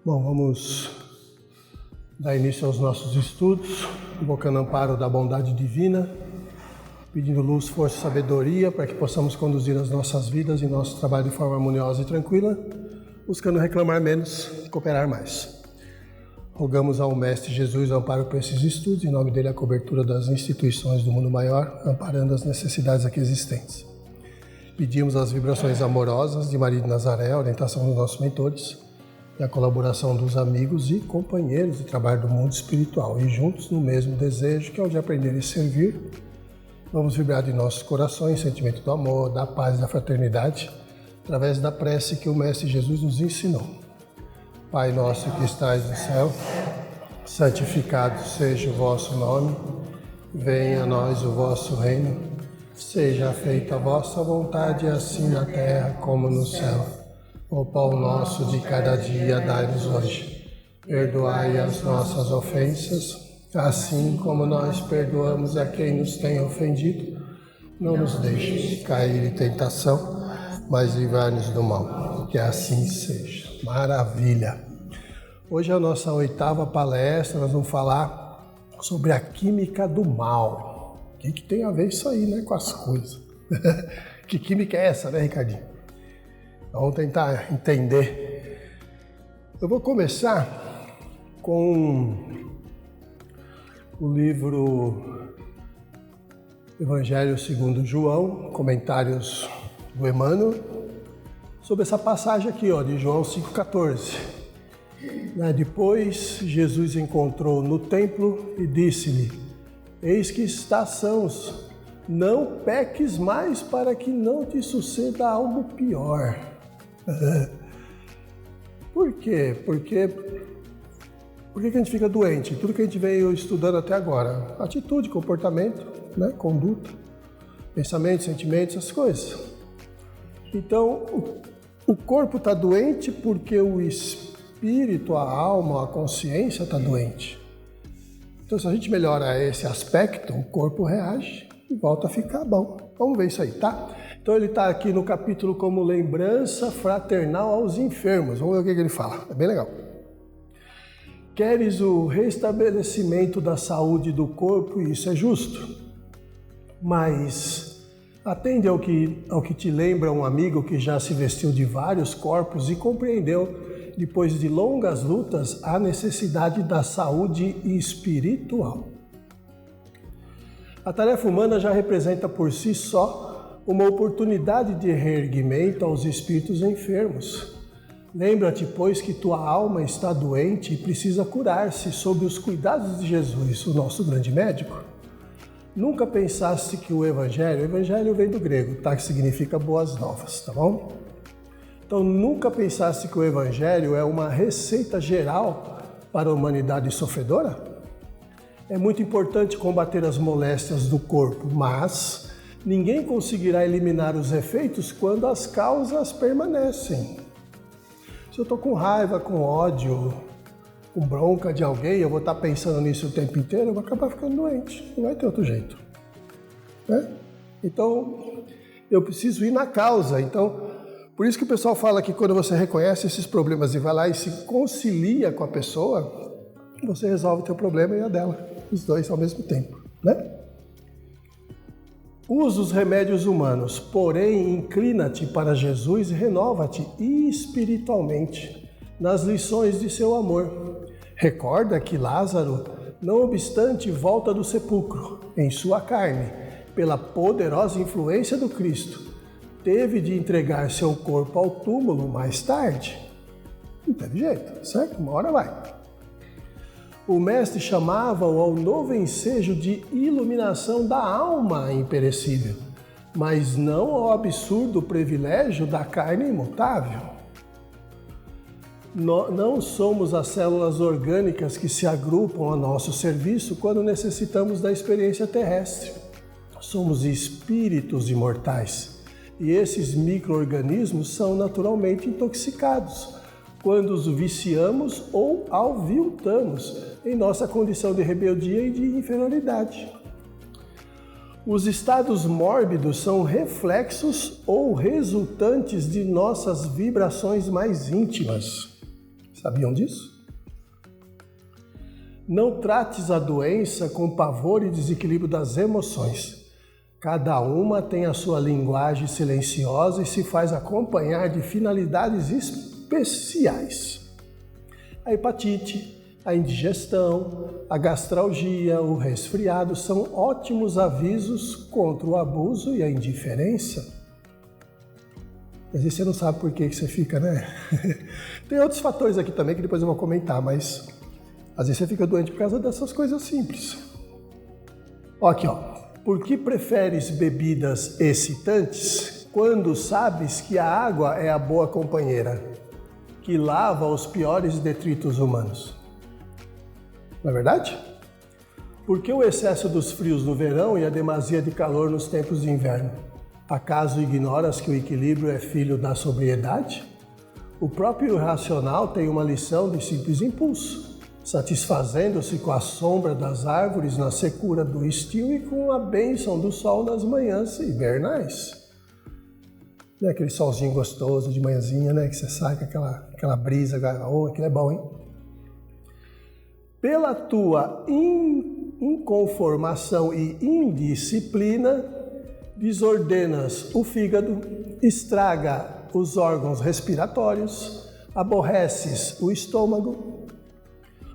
Bom, vamos dar início aos nossos estudos, invocando o amparo da bondade divina, pedindo luz, força e sabedoria para que possamos conduzir as nossas vidas e nosso trabalho de forma harmoniosa e tranquila, buscando reclamar menos e cooperar mais. Rogamos ao Mestre Jesus o amparo para esses estudos, em nome dele a cobertura das instituições do mundo maior, amparando as necessidades aqui existentes. Pedimos as vibrações amorosas de Maria de Nazaré, a orientação dos nossos mentores, e a colaboração dos amigos e companheiros de trabalho do mundo espiritual, e juntos no mesmo desejo que é o de aprender e servir, vamos vibrar de nossos corações sentimento do amor, da paz e da fraternidade, através da prece que o Mestre Jesus nos ensinou. Pai nosso que estais no céu, santificado seja o vosso nome, venha a nós o vosso reino, seja feita a vossa vontade, assim na terra como no céu. O pão nosso de cada dia dai-nos hoje. Perdoai as nossas ofensas, assim como nós perdoamos a quem nos tem ofendido. Não nos deixes cair em tentação, mas livrai-nos do mal. Que assim seja. Maravilha! Hoje é a nossa 8ª palestra, nós vamos falar sobre a química do mal. O que tem a ver isso aí, né, com as coisas? Que química é essa, né, Ricardinho? Vamos tentar entender. Eu vou começar com o livro Evangelho segundo João, comentários do Emmanuel, sobre essa passagem aqui, de João 5,14. Depois Jesus encontrou no templo e disse-lhe: eis que estás sãos, não peques mais para que não te suceda algo pior. Por quê? Por que a gente fica doente? Tudo que a gente veio estudando até agora. Atitude, comportamento, conduta, pensamento, sentimentos, essas coisas. Então, o corpo está doente porque o espírito, a alma, a consciência está doente. Então, se a gente melhora esse aspecto, o corpo reage e volta a ficar bom. Vamos ver isso aí, tá? Então ele está aqui no capítulo como lembrança fraternal aos enfermos. Vamos ver o que ele fala, é bem legal. Queres o restabelecimento da saúde do corpo, e isso é justo. Mas atende ao que te lembra um amigo que já se vestiu de vários corpos e compreendeu, depois de longas lutas, a necessidade da saúde espiritual. A tarefa humana já representa por si só uma oportunidade de reerguimento aos espíritos enfermos. Lembra-te, pois, que tua alma está doente e precisa curar-se sob os cuidados de Jesus, o nosso grande médico. Nunca pensaste que o Evangelho vem do grego, que significa boas novas, tá bom? Então, nunca pensaste que o Evangelho é uma receita geral para a humanidade sofredora? É muito importante combater as moléstias do corpo, mas ninguém conseguirá eliminar os efeitos quando as causas permanecem. Se eu estou com raiva, com ódio, com bronca de alguém, eu vou estar pensando nisso o tempo inteiro, eu vou acabar ficando doente. Não vai ter outro jeito. Então, eu preciso ir na causa. Então, por isso que o pessoal fala que quando você reconhece esses problemas e vai lá e se concilia com a pessoa, você resolve o teu problema e a dela, os dois ao mesmo tempo, Usa os remédios humanos, porém inclina-te para Jesus e renova-te espiritualmente nas lições de seu amor. Recorda que Lázaro, não obstante, volta do sepulcro em sua carne, pela poderosa influência do Cristo, teve de entregar seu corpo ao túmulo mais tarde. Não teve jeito, certo? Uma hora vai. O Mestre chamava-o ao novo ensejo de iluminação da alma imperecível, mas não ao absurdo privilégio da carne imutável. Não somos as células orgânicas que se agrupam a nosso serviço quando necessitamos da experiência terrestre. Somos espíritos imortais, e esses micro-organismos são naturalmente intoxicados quando os viciamos ou aviltamos em nossa condição de rebeldia e de inferioridade. Os estados mórbidos são reflexos ou resultantes de nossas vibrações mais íntimas. Sabiam disso? Não trates a doença com pavor e desequilíbrio das emoções. Cada uma tem a sua linguagem silenciosa e se faz acompanhar de finalidades especiais. A hepatite, a indigestão, a gastralgia, o resfriado são ótimos avisos contra o abuso e a indiferença. Às vezes você não sabe por que você fica, né? Tem outros fatores aqui também que depois eu vou comentar, mas às vezes você fica doente por causa dessas coisas simples. Ó, aqui, ó. Por que preferes bebidas excitantes quando sabes que a água é a boa companheira, que lava os piores detritos humanos? Não é verdade? Por que o excesso dos frios no verão e a demasia de calor nos tempos de inverno? Acaso ignoras que o equilíbrio é filho da sobriedade? O próprio irracional tem uma lição de simples impulso, satisfazendo-se com a sombra das árvores na secura do estio e com a bênção do sol nas manhãs hibernais. Não é aquele solzinho gostoso de manhãzinha, né? Que você sai com aquela brisa, oh, aquilo é bom, hein? Pela tua inconformação e indisciplina, desordenas o fígado, estraga os órgãos respiratórios, aborreces o estômago.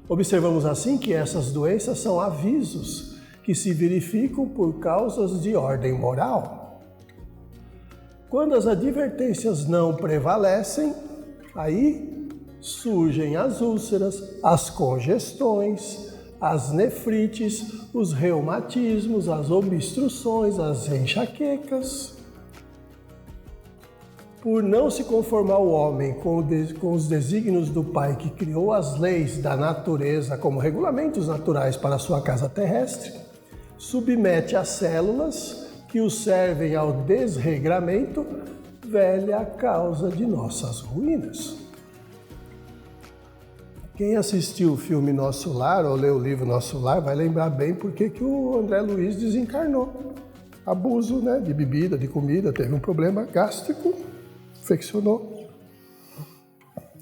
Observamos assim que essas doenças são avisos que se verificam por causas de ordem moral. Quando as advertências não prevalecem, aí surgem as úlceras, as congestões, as nefrites, os reumatismos, as obstruções, as enxaquecas. Por não se conformar o homem com os desígnios do Pai que criou as leis da natureza como regulamentos naturais para a sua casa terrestre, submete as células que os servem ao desregramento, velha causa de nossas ruínas. Quem assistiu o filme Nosso Lar ou leu o livro Nosso Lar vai lembrar bem porque que o André Luiz desencarnou. Abuso, né, de bebida, de comida, teve um problema gástrico, infeccionou.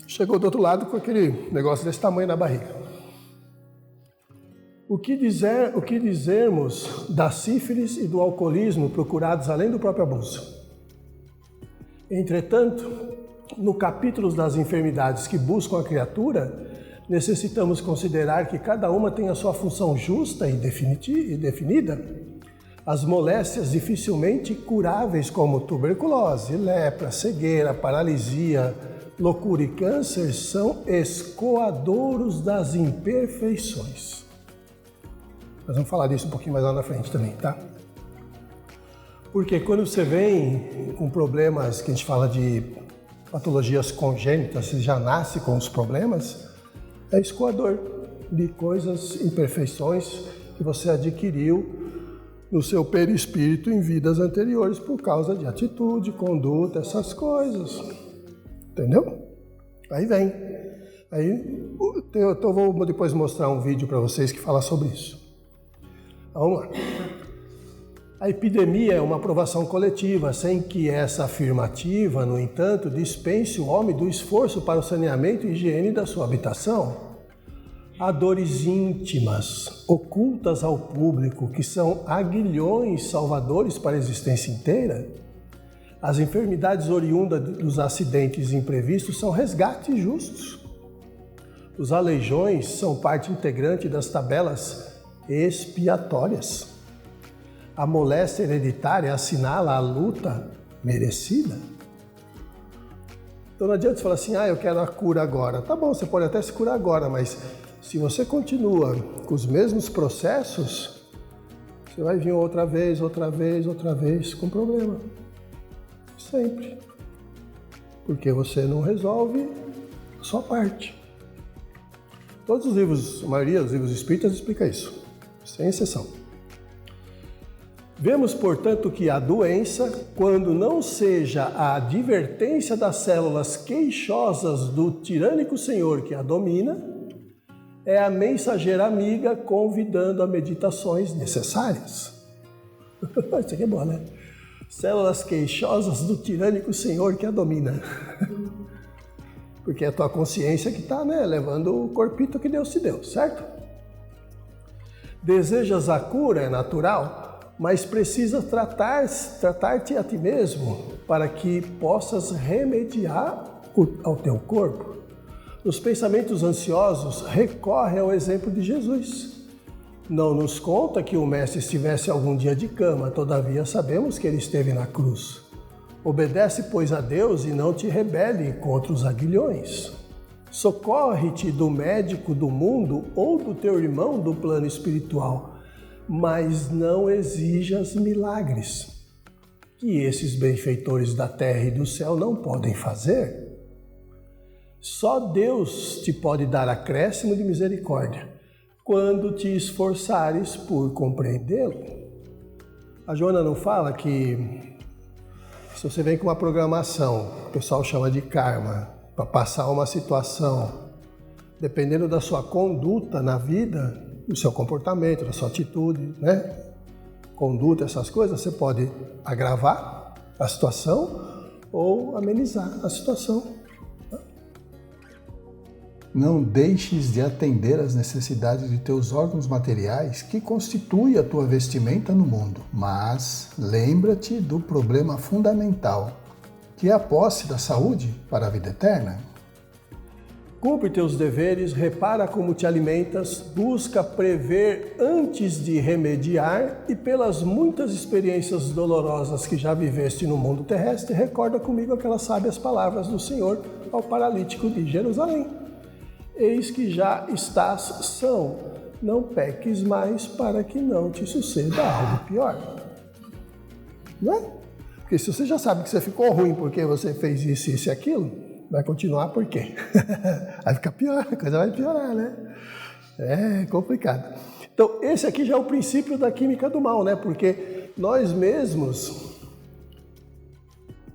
Chegou do outro lado com aquele negócio desse tamanho na barriga. O que dizermos da sífilis e do alcoolismo procurados além do próprio abuso? Entretanto, no capítulo das enfermidades que buscam a criatura, necessitamos considerar que cada uma tem a sua função justa e definida. As moléstias dificilmente curáveis como tuberculose, lepra, cegueira, paralisia, loucura e câncer são escoadouros das imperfeições. Nós vamos falar disso um pouquinho mais lá na frente também, tá? Porque quando você vem com problemas que a gente fala de patologias congênitas, você já nasce com os problemas, é escoador de coisas, imperfeições que você adquiriu no seu perispírito em vidas anteriores por causa de atitude, conduta, essas coisas. Entendeu? Aí vem. Aí eu vou depois mostrar um vídeo para vocês que fala sobre isso. Vamos lá. A epidemia é uma aprovação coletiva, sem que essa afirmativa, no entanto, dispense o homem do esforço para o saneamento e higiene da sua habitação. Há dores íntimas, ocultas ao público, que são aguilhões salvadores para a existência inteira. As enfermidades oriundas dos acidentes imprevistos são resgates justos. Os aleijões são parte integrante das tabelas expiatórias. A moléstia hereditária assinala a luta merecida. Então não adianta você falar assim, eu quero a cura agora. Tá bom, você pode até se curar agora, mas se você continua com os mesmos processos, você vai vir outra vez com problema. Sempre. Porque você não resolve a sua parte. Todos os livros, a maioria dos livros espíritas explica isso, sem exceção. Vemos, portanto, que a doença, quando não seja a advertência das células queixosas do tirânico senhor que a domina, é a mensageira amiga convidando a meditações necessárias. Isso aqui é bom, né? Células queixosas do tirânico senhor que a domina. Porque é a tua consciência que está, né, levando o corpito que Deus te deu, certo? Desejas a cura, é natural, mas precisas tratar-te a ti mesmo para que possas remediar ao teu corpo. Nos pensamentos ansiosos, recorre ao exemplo de Jesus. Não nos conta que o Mestre estivesse algum dia de cama, todavia sabemos que ele esteve na cruz. Obedece, pois, a Deus e não te rebele contra os aguilhões. Socorre-te do médico do mundo ou do teu irmão do plano espiritual, mas não exijas milagres, que esses benfeitores da terra e do céu não podem fazer. Só Deus te pode dar acréscimo de misericórdia, quando te esforçares por compreendê-lo. A Joana não fala que se você vem com uma programação, o pessoal chama de karma, para passar uma situação, dependendo da sua conduta na vida, do seu comportamento, da sua atitude, né? Conduta, essas coisas, você pode agravar a situação ou amenizar a situação. Não deixes de atender às necessidades de teus órgãos materiais que constituem a tua vestimenta no mundo, mas lembra-te do problema fundamental, que é a posse da saúde para a vida eterna. Cumpre teus deveres, repara como te alimentas, busca prever antes de remediar e pelas muitas experiências dolorosas que já viveste no mundo terrestre, recorda comigo aquelas sábias palavras do Senhor ao paralítico de Jerusalém. Eis que já estás são, não peques mais para que não te suceda algo pior. Não é? Porque se você já sabe que você ficou ruim porque você fez isso e aquilo, vai continuar por quê? Vai ficar pior, a coisa vai piorar, né? É complicado. Então, esse aqui já é o princípio da química do mal, né? Porque nós mesmos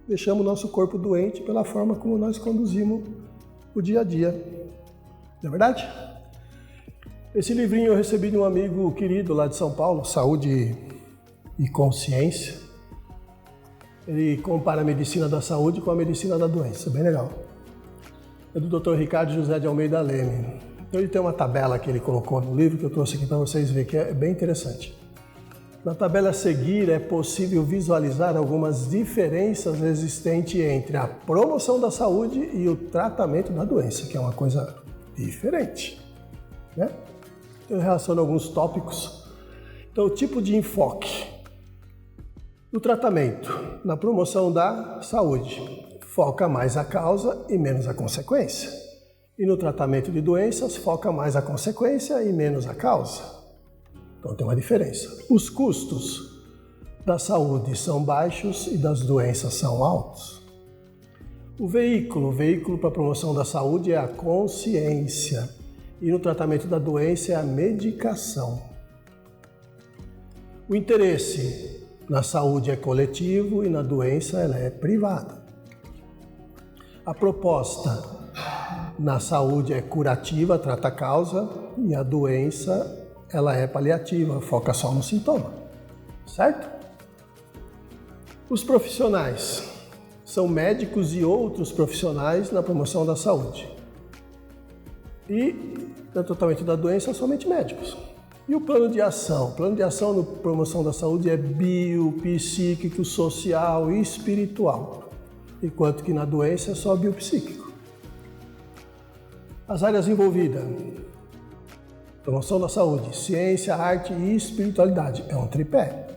deixamos o nosso corpo doente pela forma como nós conduzimos o dia a dia. Não é verdade? Esse livrinho eu recebi de um amigo querido lá de São Paulo, Saúde e Consciência. Ele compara a medicina da saúde com a medicina da doença, bem legal. É do Dr. Ricardo José de Almeida Leme. Então ele tem uma tabela que ele colocou no livro que eu trouxe aqui para vocês verem, que é bem interessante. Na tabela a seguir é possível visualizar algumas diferenças existentes entre a promoção da saúde e o tratamento da doença, que é uma coisa diferente, né? Eu relaciono alguns tópicos. Então, o tipo de enfoque. No tratamento, na promoção da saúde, foca mais a causa e menos a consequência. E no tratamento de doenças, foca mais a consequência e menos a causa. Então tem uma diferença. Os custos da saúde são baixos e das doenças são altos. O veículo para a promoção da saúde é a consciência e no tratamento da doença é a medicação. O interesse na saúde é coletivo e na doença ela é privada. A proposta na saúde é curativa, trata a causa, e a doença ela é paliativa, foca só no sintoma, certo? Os profissionais são médicos e outros profissionais na promoção da saúde. E no tratamento da doença, somente médicos. E o plano de ação? O plano de ação na promoção da saúde é bio, psíquico, social e espiritual. Enquanto que na doença é só biopsíquico. As áreas envolvidas. Promoção da saúde, ciência, arte e espiritualidade. É um tripé.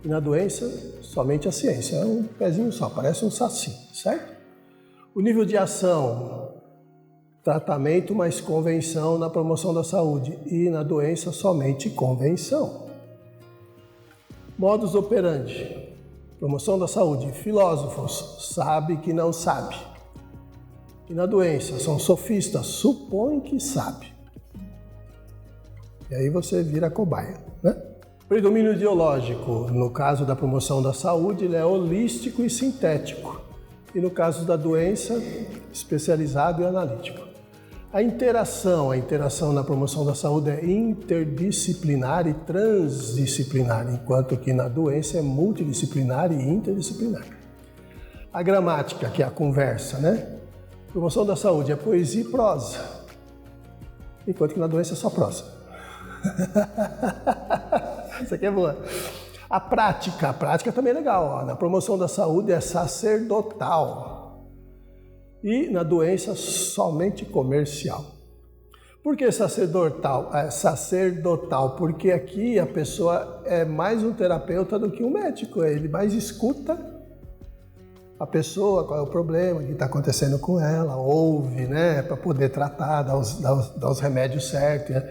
E na doença, somente a ciência. É um pezinho só, parece um saci, certo? O nível de ação, tratamento mais convenção na promoção da saúde. E na doença, somente convenção. Modus operandi. Promoção da saúde. Filósofos, sabe que não sabe. E na doença, são sofistas, supõem que sabe. E aí você vira cobaia, né? Predomínio ideológico, no caso da promoção da saúde, ele é holístico e sintético. E no caso da doença, especializado e analítico. A interação na promoção da saúde é interdisciplinar e transdisciplinar, enquanto que na doença é multidisciplinar e interdisciplinar. A gramática, que é a conversa, né? Promoção da saúde é poesia e prosa, enquanto que na doença é só prosa. Isso aqui é boa. A prática também é legal. Ó. Na promoção da saúde é sacerdotal e na doença somente comercial. Por que sacerdotal? Sacerdotal, porque aqui a pessoa é mais um terapeuta do que um médico. Ele mais escuta a pessoa, qual é o problema, o que está acontecendo com ela, ouve, né, para poder tratar, dar os remédios certos, né,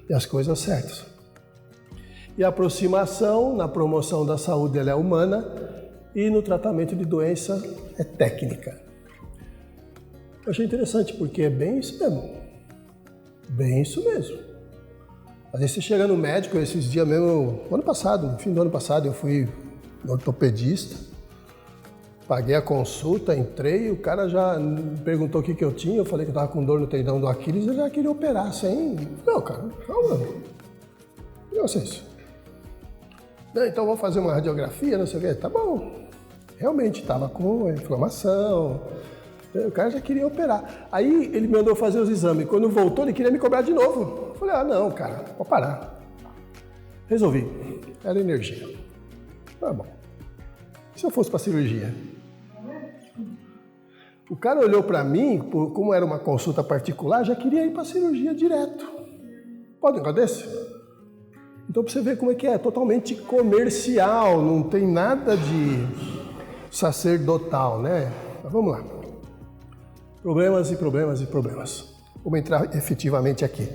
e as coisas certas. E a aproximação, na promoção da saúde, ela é humana, e no tratamento de doença é técnica. Eu achei interessante, porque é bem isso mesmo. Bem isso mesmo. Às vezes você chega no médico, esses dias mesmo, no fim do ano passado, eu fui no ortopedista, paguei a consulta, entrei, o cara já me perguntou o que eu tinha, eu falei que eu estava com dor no tendão do Aquiles, ele já queria operar, sem... Não, cara, calma. E vocês? Não, então vamos fazer uma radiografia, não sei o quê. Tá bom. Realmente estava com inflamação. O cara já queria operar. Aí ele me mandou fazer os exames. Quando voltou, ele queria me cobrar de novo. Eu falei, não, cara, vou parar. Resolvi. Era energia. Tá bom. E se eu fosse para cirurgia? O cara olhou para mim, como era uma consulta particular, já queria ir para cirurgia direto. Pode um negócio desse? Então, para você ver como é que é totalmente comercial, não tem nada de sacerdotal, né? Mas vamos lá. Problemas e problemas e problemas. Vamos entrar efetivamente aqui.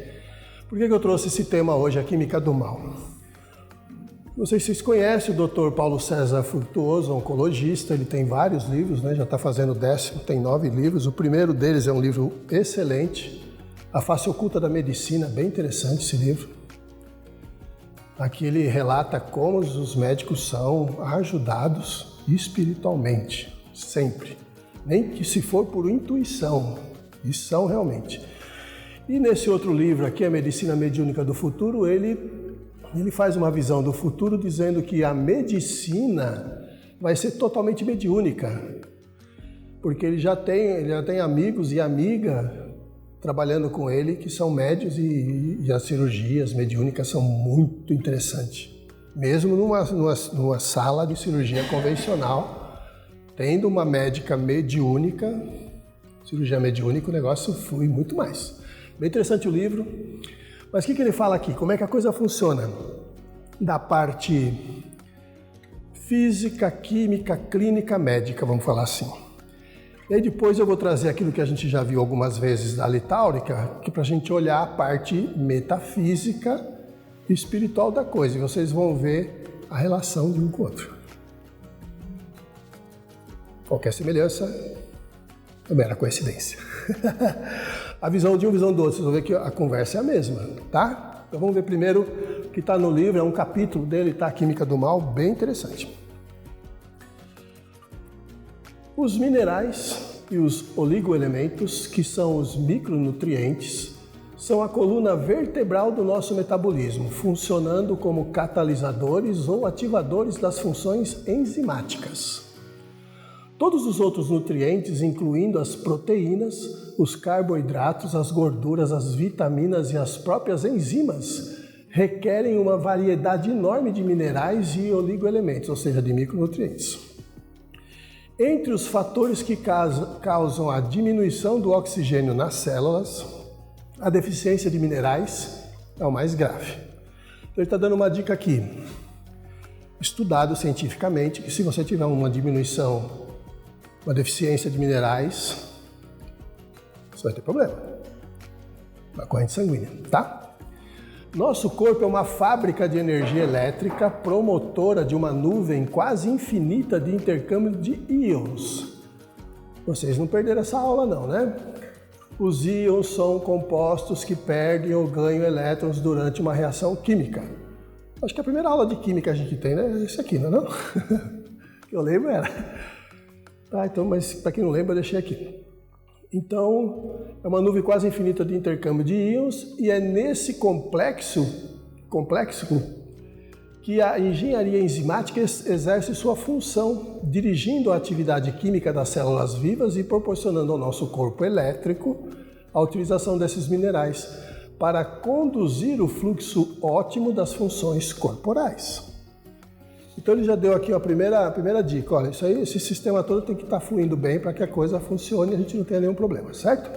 Por que eu trouxe esse tema hoje, a química do mal? Não sei se vocês conhecem o Dr. Paulo César Frutuoso, oncologista, ele tem vários livros, né? Já está fazendo o 10º, tem 9 livros. O primeiro deles é um livro excelente, A Face Oculta da Medicina, bem interessante esse livro. Aqui ele relata como os médicos são ajudados espiritualmente, sempre. Nem que se for por intuição, e são realmente. E nesse outro livro aqui, A Medicina Mediúnica do Futuro, ele faz uma visão do futuro dizendo que a medicina vai ser totalmente mediúnica. Porque ele já tem amigos e amiga trabalhando com ele, que são médios e as cirurgias mediúnicas são muito interessantes. Mesmo numa sala de cirurgia convencional, tendo uma médica mediúnica, cirurgia mediúnica, o negócio flui muito mais. Bem interessante o livro. Mas o que ele fala aqui? Como é que a coisa funciona? Da parte física, química, clínica, médica, vamos falar assim. E aí depois eu vou trazer aquilo que a gente já viu algumas vezes da litáurica, que para a gente olhar a parte metafísica e espiritual da coisa. E vocês vão ver a relação de um com o outro. Qualquer semelhança é mera coincidência. A visão de um, visão do outro. Vocês vão ver que a conversa é a mesma, tá? Então vamos ver primeiro o que está no livro, é um capítulo dele, tá? A Química do Mal, bem interessante. Os minerais e os oligoelementos, que são os micronutrientes, são a coluna vertebral do nosso metabolismo, funcionando como catalisadores ou ativadores das funções enzimáticas. Todos os outros nutrientes, incluindo as proteínas, os carboidratos, as gorduras, as vitaminas e as próprias enzimas, requerem uma variedade enorme de minerais e oligoelementos, ou seja, de micronutrientes. Entre os fatores que causam a diminuição do oxigênio nas células, a deficiência de minerais é o mais grave. Então ele está dando uma dica aqui, estudado cientificamente, que se você tiver uma diminuição, uma deficiência de minerais, você vai ter problema na corrente sanguínea, tá? Nosso corpo é uma fábrica de energia elétrica promotora de uma nuvem quase infinita de intercâmbio de íons. Vocês não perderam essa aula não, né? Os íons são compostos que perdem ou ganham elétrons durante uma reação química. Acho que a primeira aula de química a gente tem, né? É isso aqui, não é não? Que eu lembro era. Tá, então, mas para quem não lembra, eu deixei aqui. Então, é uma nuvem quase infinita de intercâmbio de íons e é nesse complexo que a engenharia enzimática exerce sua função, dirigindo a atividade química das células vivas e proporcionando ao nosso corpo elétrico a utilização desses minerais para conduzir o fluxo ótimo das funções corporais. Então ele já deu aqui a primeira dica, olha, isso aí, esse sistema todo tem que estar fluindo bem para que a coisa funcione e a gente não tenha nenhum problema, certo?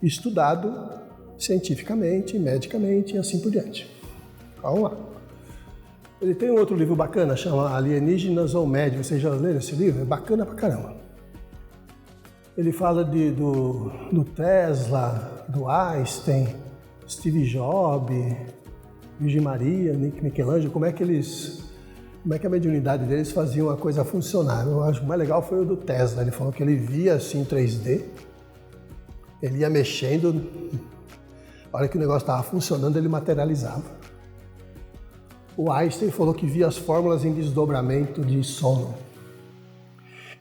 Estudado cientificamente, medicamente e assim por diante. Vamos lá. Ele tem um outro livro bacana, chama Alienígenas ou Médio. Vocês já leram esse livro? É bacana pra caramba. Ele fala do Tesla, do Einstein, Steve Jobs, Virgem Maria, Michelangelo, como é que a mediunidade deles faziam a coisa funcionar. Eu acho que o mais legal foi o do Tesla. Ele falou que ele via assim em 3D, ele ia mexendo, a hora que o negócio estava funcionando, ele materializava. O Einstein falou que via as fórmulas em desdobramento de sono.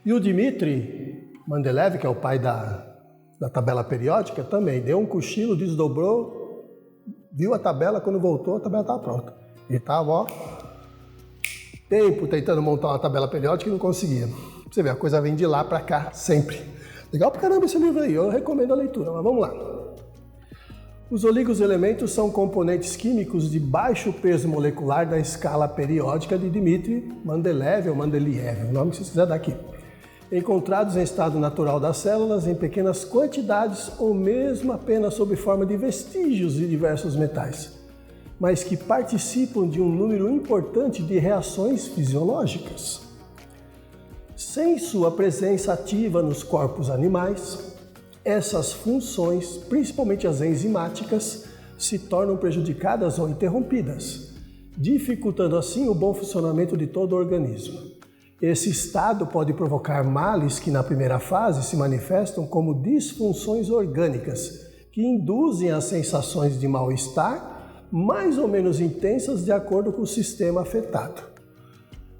E o Dmitri Mendeleev, que é o pai da tabela periódica, também deu um cochilo, desdobrou, viu a tabela, quando voltou a tabela estava pronta. Ele estava, tempo tentando montar uma tabela periódica e não conseguia. Você vê, a coisa vem de lá para cá sempre. Legal pra caramba esse livro aí, eu recomendo a leitura, mas vamos lá. Os oligoselementos são componentes químicos de baixo peso molecular da escala periódica de Dmitri Mendeleev ou Mendeleev, o nome que vocês quiserem dar aqui. Encontrados em estado natural das células em pequenas quantidades ou mesmo apenas sob forma de vestígios de diversos metais, mas que participam de um número importante de reações fisiológicas. Sem sua presença ativa nos corpos animais, essas funções, principalmente as enzimáticas, se tornam prejudicadas ou interrompidas, dificultando assim o bom funcionamento de todo o organismo. Esse estado pode provocar males que na primeira fase se manifestam como disfunções orgânicas, que induzem as sensações de mal-estar mais ou menos intensas de acordo com o sistema afetado.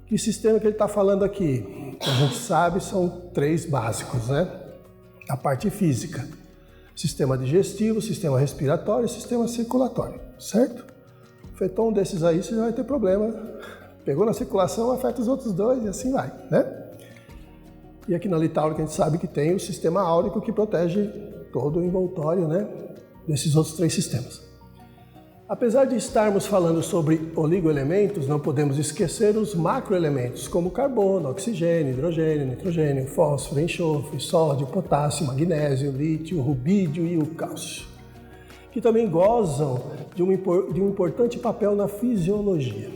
Que sistema que ele está falando aqui? A gente sabe, são 3 básicos, né? A parte física, sistema digestivo, sistema respiratório e sistema circulatório, certo? Afetou um desses aí, você já vai ter problema. Pegou na circulação, afeta os outros 2 e assim vai, né? E aqui na litáurica a gente sabe que tem o sistema áurico que protege todo o envoltório, né, desses outros 3 sistemas. Apesar de estarmos falando sobre oligoelementos, não podemos esquecer os macroelementos, como carbono, oxigênio, hidrogênio, nitrogênio, fósforo, enxofre, sódio, potássio, magnésio, lítio, rubídio e o cálcio, que também gozam de um importante papel na fisiologia.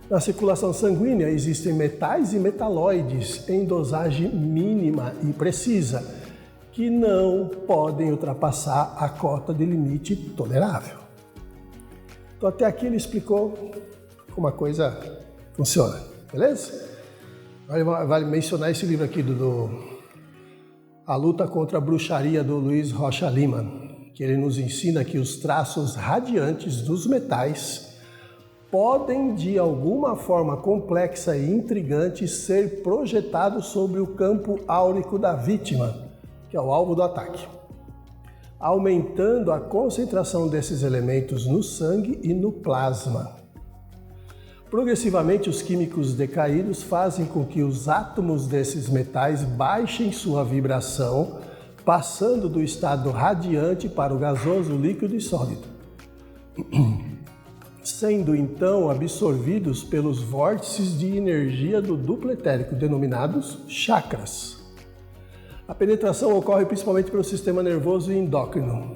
Na circulação sanguínea existem metais e metalóides em dosagem mínima e precisa, que não podem ultrapassar a cota de limite tolerável. Então até aqui ele explicou como a coisa funciona, beleza? Vale mencionar esse livro aqui A Luta contra a Bruxaria, do Luiz Rocha Lima, que ele nos ensina que os traços radiantes dos metais podem de alguma forma complexa e intrigante ser projetados sobre o campo áurico da vítima, que é o alvo do ataque, aumentando a concentração desses elementos no sangue e no plasma. Progressivamente, os químicos decaídos fazem com que os átomos desses metais baixem sua vibração, passando do estado radiante para o gasoso, líquido e sólido, sendo então absorvidos pelos vórtices de energia do duplo etérico, denominados chakras. A penetração ocorre principalmente pelo sistema nervoso e endócrino,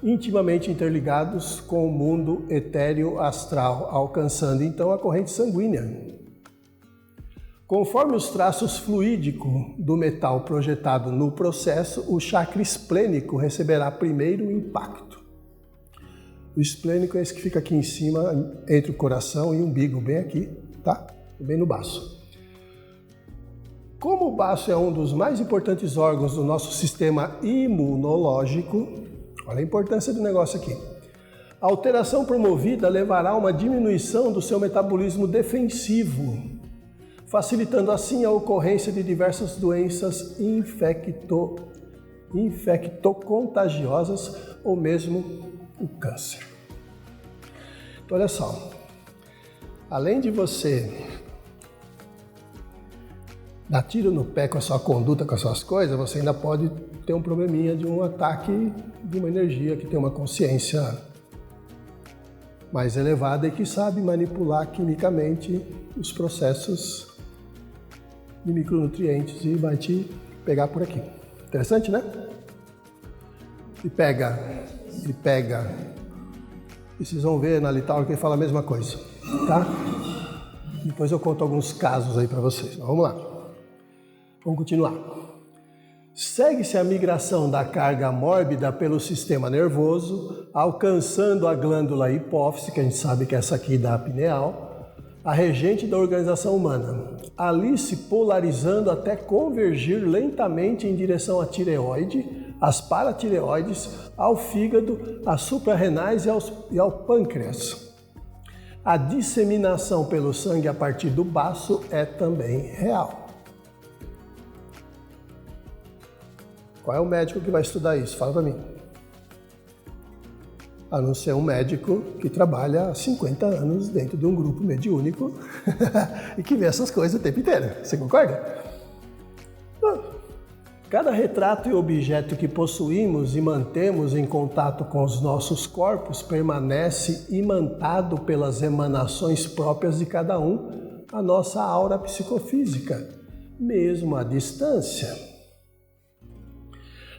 intimamente interligados com o mundo etéreo astral, alcançando então a corrente sanguínea. Conforme os traços fluídicos do metal projetado no processo, o chakra esplênico receberá primeiro o impacto. O esplênico é esse que fica aqui em cima, entre o coração e o umbigo, bem aqui, tá? Bem no baço. Como o baço é um dos mais importantes órgãos do nosso sistema imunológico, olha a importância do negócio aqui. A alteração promovida levará a uma diminuição do seu metabolismo defensivo, facilitando assim a ocorrência de diversas doenças infectocontagiosas ou mesmo o câncer. Então, olha só, além de você dar tiro no pé com a sua conduta, com as suas coisas, você ainda pode ter um probleminha de um ataque de uma energia que tem uma consciência mais elevada e que sabe manipular quimicamente os processos de micronutrientes e vai te pegar por aqui. Interessante, né? E pega. E vocês vão ver na litálica que ele fala a mesma coisa, tá? Depois eu conto alguns casos aí para vocês. Mas vamos lá. Vamos continuar. Segue-se a migração da carga mórbida pelo sistema nervoso, alcançando a glândula hipófise, que a gente sabe que é essa aqui da pineal, a regente da organização humana. Ali se polarizando até convergir lentamente em direção à tireoide, às paratireoides, ao fígado, às suprarrenais e ao pâncreas. A disseminação pelo sangue a partir do baço é também real. Qual é o médico que vai estudar isso? Fala para mim. A não ser um médico que trabalha há 50 anos dentro de um grupo mediúnico e que vê essas coisas o tempo inteiro. Você concorda? Cada retrato e objeto que possuímos e mantemos em contato com os nossos corpos permanece imantado pelas emanações próprias de cada um, a nossa aura psicofísica, mesmo à distância.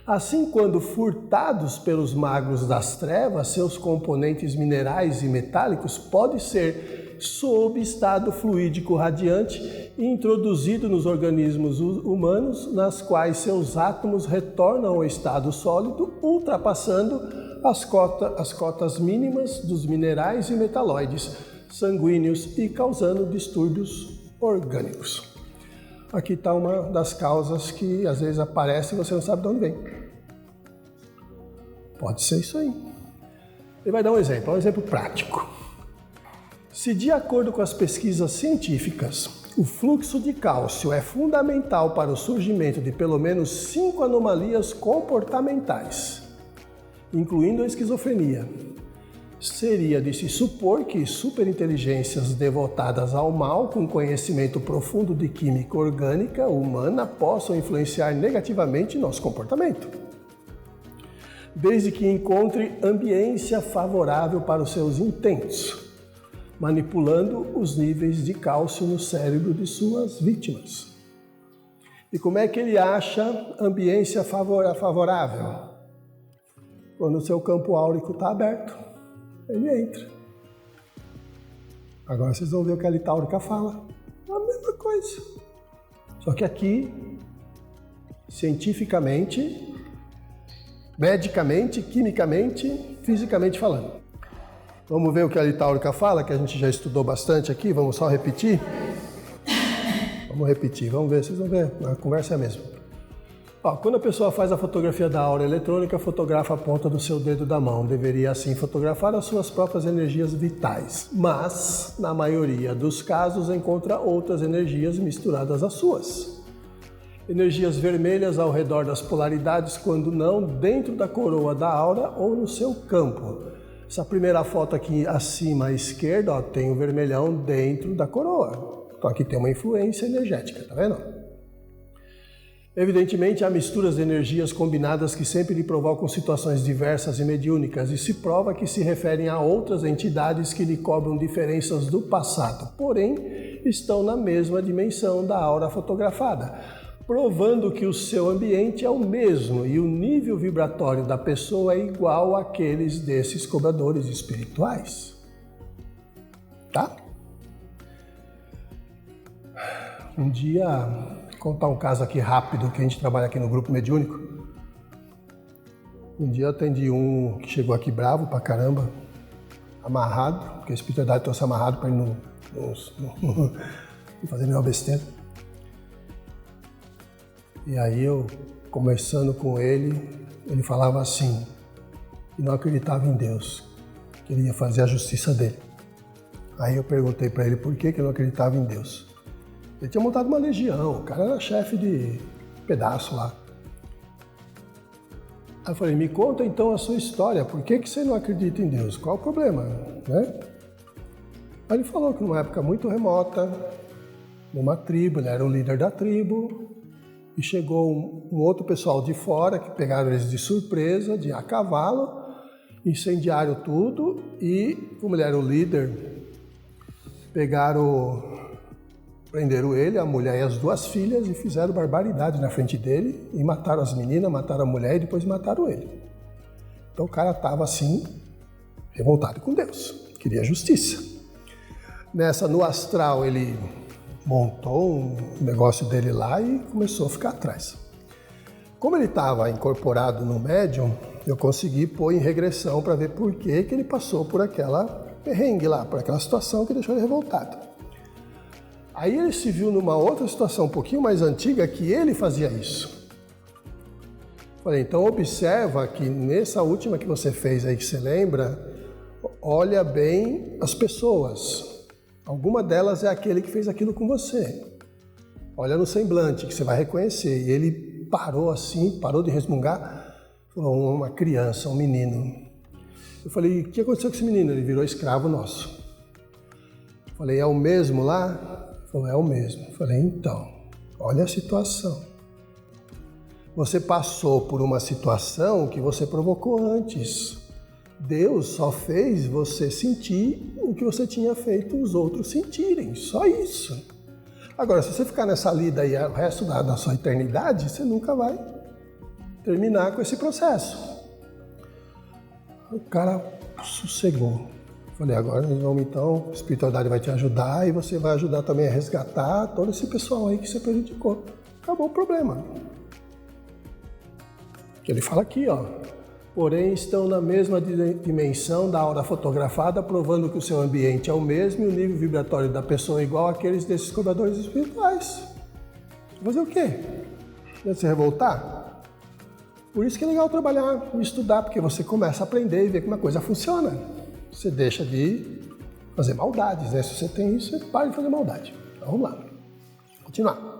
Assim, quando furtados pelos magos das trevas, seus componentes minerais e metálicos podem ser, sob estado fluídico radiante, introduzido nos organismos humanos, nas quais seus átomos retornam ao estado sólido, ultrapassando as cotas mínimas dos minerais e metalóides sanguíneos e causando distúrbios orgânicos. Aqui está uma das causas que às vezes aparece e você não sabe de onde vem. Pode ser isso aí. Ele vai dar um exemplo prático. Se de acordo com as pesquisas científicas, o fluxo de cálcio é fundamental para o surgimento de pelo menos 5 anomalias comportamentais, incluindo a esquizofrenia, seria de se supor que superinteligências devotadas ao mal, com conhecimento profundo de química orgânica humana, possam influenciar negativamente nosso comportamento, desde que encontre ambiência favorável para os seus intentos, manipulando os níveis de cálcio no cérebro de suas vítimas. E como é que ele acha ambiência favorável? Quando o seu campo áurico está aberto. Ele entra. Agora vocês vão ver o que a litáurica fala. A mesma coisa. Só que aqui, cientificamente, medicamente, quimicamente, fisicamente falando. Vamos ver o que a litáurica fala, que a gente já estudou bastante aqui. Vamos só repetir? Vamos repetir, vamos ver, vocês vão ver. A conversa é a mesma. Quando a pessoa faz a fotografia da aura eletrônica, fotografa a ponta do seu dedo da mão. Deveria, assim, fotografar as suas próprias energias vitais. Mas, na maioria dos casos, encontra outras energias misturadas às suas. Energias vermelhas ao redor das polaridades, quando não dentro da coroa da aura ou no seu campo. Essa primeira foto aqui acima à esquerda, tem o vermelhão dentro da coroa. Então aqui tem uma influência energética, tá vendo? Evidentemente, há misturas de energias combinadas que sempre lhe provocam situações diversas e mediúnicas e se prova que se referem a outras entidades que lhe cobram diferenças do passado, porém, estão na mesma dimensão da aura fotografada, provando que o seu ambiente é o mesmo e o nível vibratório da pessoa é igual àqueles desses cobradores espirituais. Tá? Um dia... contar um caso aqui rápido, que a gente trabalha aqui no grupo mediúnico. Um dia eu atendi um que chegou aqui bravo pra caramba, amarrado, porque a espiritualidade trouxe amarrado pra ele não fazer nenhuma besteira. E aí eu, conversando com ele, ele falava assim, que não acreditava em Deus, que ele ia fazer a justiça dele. Aí eu perguntei pra ele por que ele não acreditava em Deus. Ele tinha montado uma legião, o cara era chefe de pedaço lá. Aí eu falei, me conta então a sua história, por que você não acredita em Deus? Qual o problema, né? Aí ele falou que numa época muito remota, numa tribo, ele era o líder da tribo, e chegou um outro pessoal de fora, que pegaram eles de surpresa, a cavalo, incendiaram tudo, e como ele era o líder, prenderam ele, a mulher e as 2 filhas, e fizeram barbaridade na frente dele, e mataram as meninas, mataram a mulher, e depois mataram ele. Então o cara estava assim, revoltado com Deus, queria justiça. No astral, ele montou um negócio dele lá e começou a ficar atrás. Como ele estava incorporado no médium, eu consegui pôr em regressão para ver por que ele passou por aquela perrengue lá, por aquela situação que deixou ele revoltado. Aí ele se viu numa outra situação um pouquinho mais antiga que ele fazia isso. Falei, então observa que nessa última que você fez aí, que você lembra, olha bem as pessoas. Alguma delas é aquele que fez aquilo com você. Olha no semblante que você vai reconhecer. E ele parou assim, parou de resmungar, falou, uma criança, um menino. Eu falei, o que aconteceu com esse menino? Ele virou escravo nosso. Eu falei, é o mesmo lá? Ele falou, é o mesmo. Eu falei, então, olha a situação. Você passou por uma situação que você provocou antes. Deus só fez você sentir o que você tinha feito os outros sentirem, só isso. Agora, se você ficar nessa lida aí o resto da sua eternidade, você nunca vai terminar com esse processo. O cara sossegou. Falei, agora nós vamos então, a espiritualidade vai te ajudar e você vai ajudar também a resgatar todo esse pessoal aí que você prejudicou. Acabou o problema. Ele fala aqui, ó. Porém, estão na mesma dimensão da aura fotografada, provando que o seu ambiente é o mesmo e o nível vibratório da pessoa é igual àqueles desses cobradores espirituais. Fazer o quê? Deve se revoltar? Por isso que é legal trabalhar e estudar, porque você começa a aprender e ver como a coisa funciona. Você deixa de fazer maldades, né? Se você tem isso, você para de fazer maldade. Então, vamos lá. Continuar.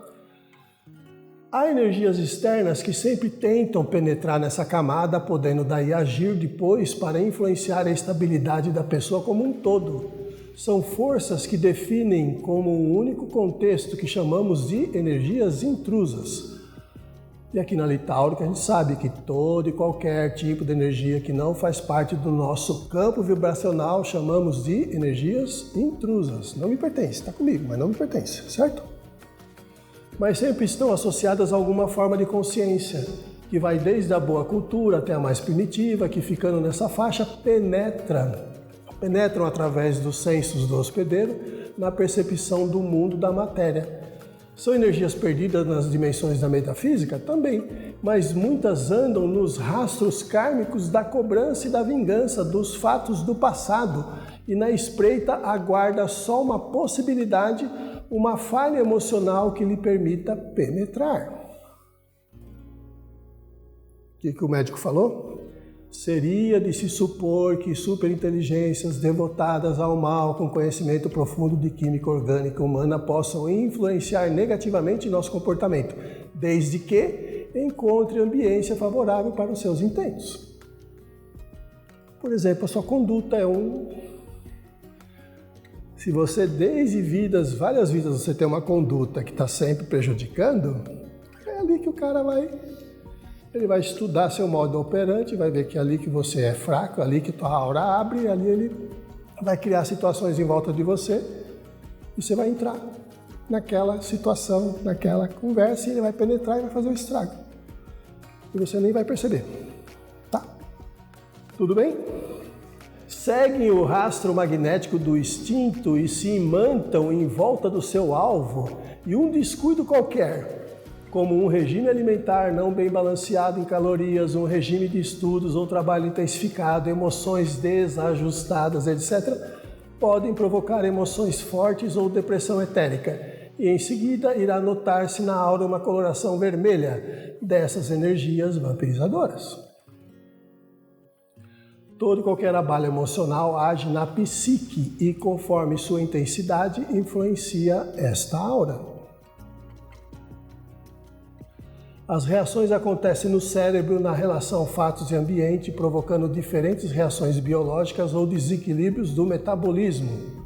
Há energias externas que sempre tentam penetrar nessa camada, podendo daí agir depois para influenciar a estabilidade da pessoa como um todo. São forças que definem como um único contexto que chamamos de energias intrusas. E aqui na Litauro que a gente sabe que todo e qualquer tipo de energia que não faz parte do nosso campo vibracional chamamos de energias intrusas. Não me pertence, está comigo, mas não me pertence, certo? Mas sempre estão associadas a alguma forma de consciência, que vai desde a boa cultura até a mais primitiva, que ficando nessa faixa penetram através dos sensos do hospedeiro na percepção do mundo da matéria. São energias perdidas nas dimensões da metafísica? Também, mas muitas andam nos rastros kármicos da cobrança e da vingança dos fatos do passado, e na espreita aguarda só uma possibilidade, uma falha emocional que lhe permita penetrar. O que o médico falou? Seria de se supor que superinteligências devotadas ao mal com conhecimento profundo de química orgânica humana possam influenciar negativamente nosso comportamento, desde que encontre ambiência favorável para os seus intentos. Por exemplo, a sua conduta é Se você, desde várias vidas, você tem uma conduta que está sempre prejudicando, é ali que o cara ele vai estudar seu modo operante, vai ver que é ali que você é fraco, é ali que tua aura abre, ali ele vai criar situações em volta de você e você vai entrar naquela situação, naquela conversa e ele vai penetrar e vai fazer o estrago. E você nem vai perceber. Tá? Tudo bem? Seguem o rastro magnético do instinto e se imantam em volta do seu alvo, e um descuido qualquer, como um regime alimentar não bem balanceado em calorias, um regime de estudos ou trabalho intensificado, emoções desajustadas, etc., podem provocar emoções fortes ou depressão etérica, e em seguida irá notar-se na aura uma coloração vermelha dessas energias vampirizadoras. Todo e qualquer abalo emocional age na psique e, conforme sua intensidade, influencia esta aura. As reações acontecem no cérebro na relação fatos e ambiente, provocando diferentes reações biológicas ou desequilíbrios do metabolismo.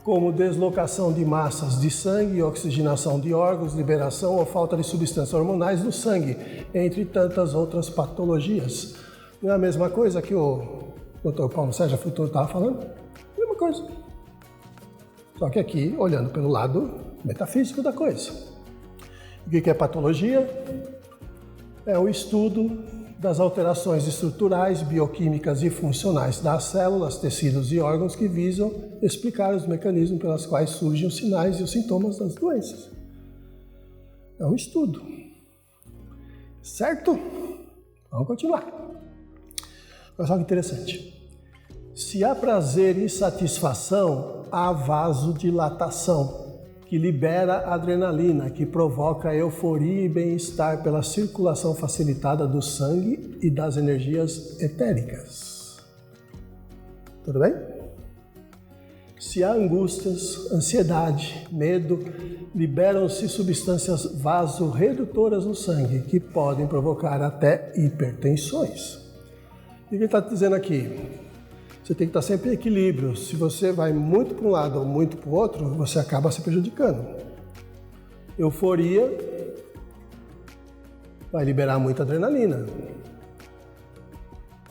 como deslocação de massas de sangue, oxigenação de órgãos, liberação ou falta de substâncias hormonais no sangue, entre tantas outras patologias. Não é a mesma coisa que o Dr. Paulo Sérgio Futuro estava falando? Mesma coisa. Só que aqui, olhando pelo lado metafísico da coisa. O que é patologia? É o estudo das alterações estruturais, bioquímicas e funcionais das células, tecidos e órgãos que visam explicar os mecanismos pelos quais surgem os sinais e os sintomas das doenças. É um estudo. Certo? Vamos continuar. Olha só que interessante. Se há prazer e satisfação, há vasodilatação, que libera adrenalina, que provoca euforia e bem-estar pela circulação facilitada do sangue e das energias etéricas. Tudo bem? Se há angústias, ansiedade, medo, liberam-se substâncias vasorredutoras no sangue, que podem provocar até hipertensões. O que ele está dizendo aqui? Você tem que estar sempre em equilíbrio. Se você vai muito para um lado ou muito para o outro, você acaba se prejudicando. Euforia vai liberar muita adrenalina.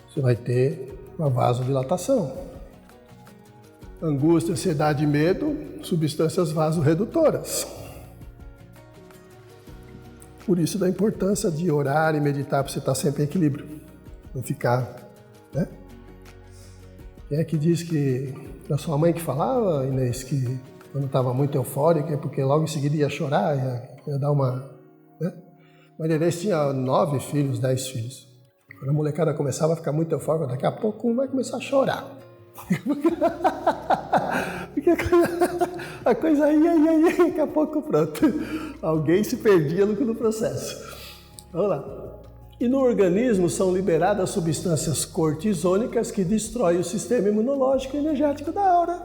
Você vai ter uma vasodilatação. Angústia, ansiedade e medo, substâncias vasorredutoras. Por isso da importância de orar e meditar para você estar sempre em equilíbrio. Não ficar, né? Quem é que diz que era sua mãe que falava, Inês, que quando estava muito eufórica, porque logo em seguida ia chorar, ia dar uma... Né? Maria Inês tinha 9 filhos, 10 filhos. Quando a molecada começava a ficar muito eufórica, daqui a pouco um vai começar a chorar. Porque a coisa ia, daqui a pouco pronto. Alguém se perdia no processo. Vamos lá. E no organismo são liberadas substâncias cortisônicas que destroem o sistema imunológico e energético da aura.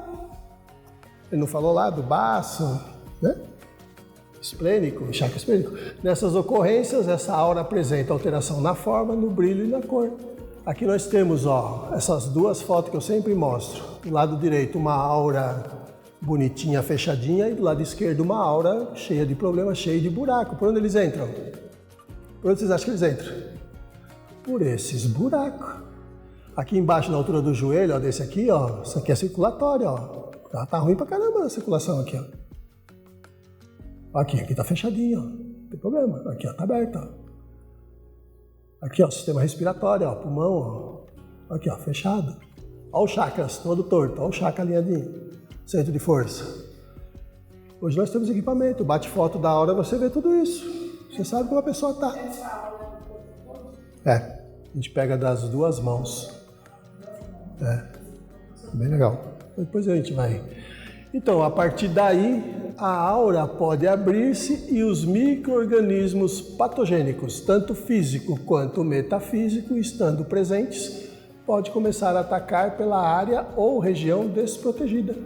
Ele não falou lá do baço, né? Esplênico, chakra esplênico. Nessas ocorrências, essa aura apresenta alteração na forma, no brilho e na cor. Aqui nós temos, ó, essas duas fotos que eu sempre mostro. Do lado direito, uma aura bonitinha, fechadinha, e do lado esquerdo, uma aura cheia de problemas, cheia de buraco. Por onde eles entram? Por onde vocês acham que eles entram? Por esses buracos. Aqui embaixo, na altura do joelho, ó, desse aqui, ó, isso aqui é circulatório, ó. Tá ruim pra caramba a circulação aqui, ó. Aqui tá fechadinho, ó. Não tem problema. Aqui, ó, tá aberto, ó. Aqui, ó, sistema respiratório, ó, pulmão, ó. Aqui, ó, fechado. Ó os chakras, todo torto, ó o chakra alinhadinho. Centro de força. Hoje nós temos equipamento, bate foto da aura, você vê tudo isso. Você sabe como a pessoa tá. A gente pega das duas mãos. Bem legal. Depois a gente vai. Então, a partir daí, a aura pode abrir-se e os micro-organismos patogênicos, tanto físico quanto metafísico, estando presentes, pode começar a atacar pela área ou região desprotegida,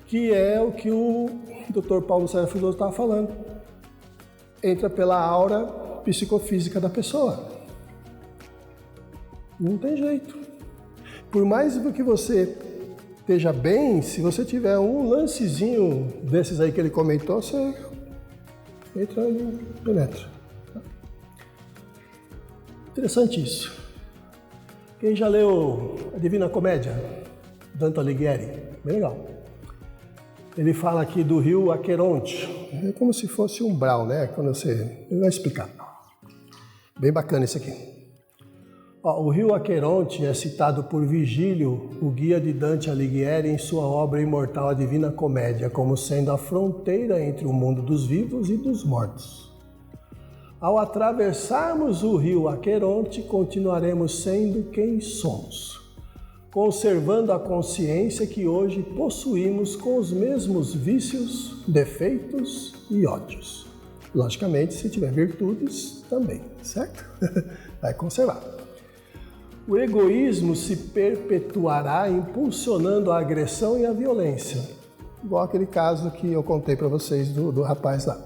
que é o que o Dr. Paulo Sérgio Futuro estava falando. Entra pela aura psicofísica da pessoa. Não tem jeito. Por mais que você esteja bem, se você tiver um lancezinho desses aí que ele comentou, você entra e penetra. Interessante isso. Quem já leu a Divina Comédia, Dante Alighieri? Bem legal. Ele fala aqui do rio Aqueronte. É como se fosse um umbral, né? Quando você... Ele vai explicar. Bem bacana isso aqui. Ó, o rio Aqueronte é citado por Virgílio, o guia de Dante Alighieri, em sua obra imortal A Divina Comédia, como sendo a fronteira entre o mundo dos vivos e dos mortos. Ao atravessarmos o rio Aqueronte, continuaremos sendo quem somos, conservando a consciência que hoje possuímos com os mesmos vícios, defeitos e ódios. Logicamente, se tiver virtudes, também, certo? Vai conservar. O egoísmo se perpetuará impulsionando a agressão e a violência, igual aquele caso que eu contei para vocês do rapaz lá.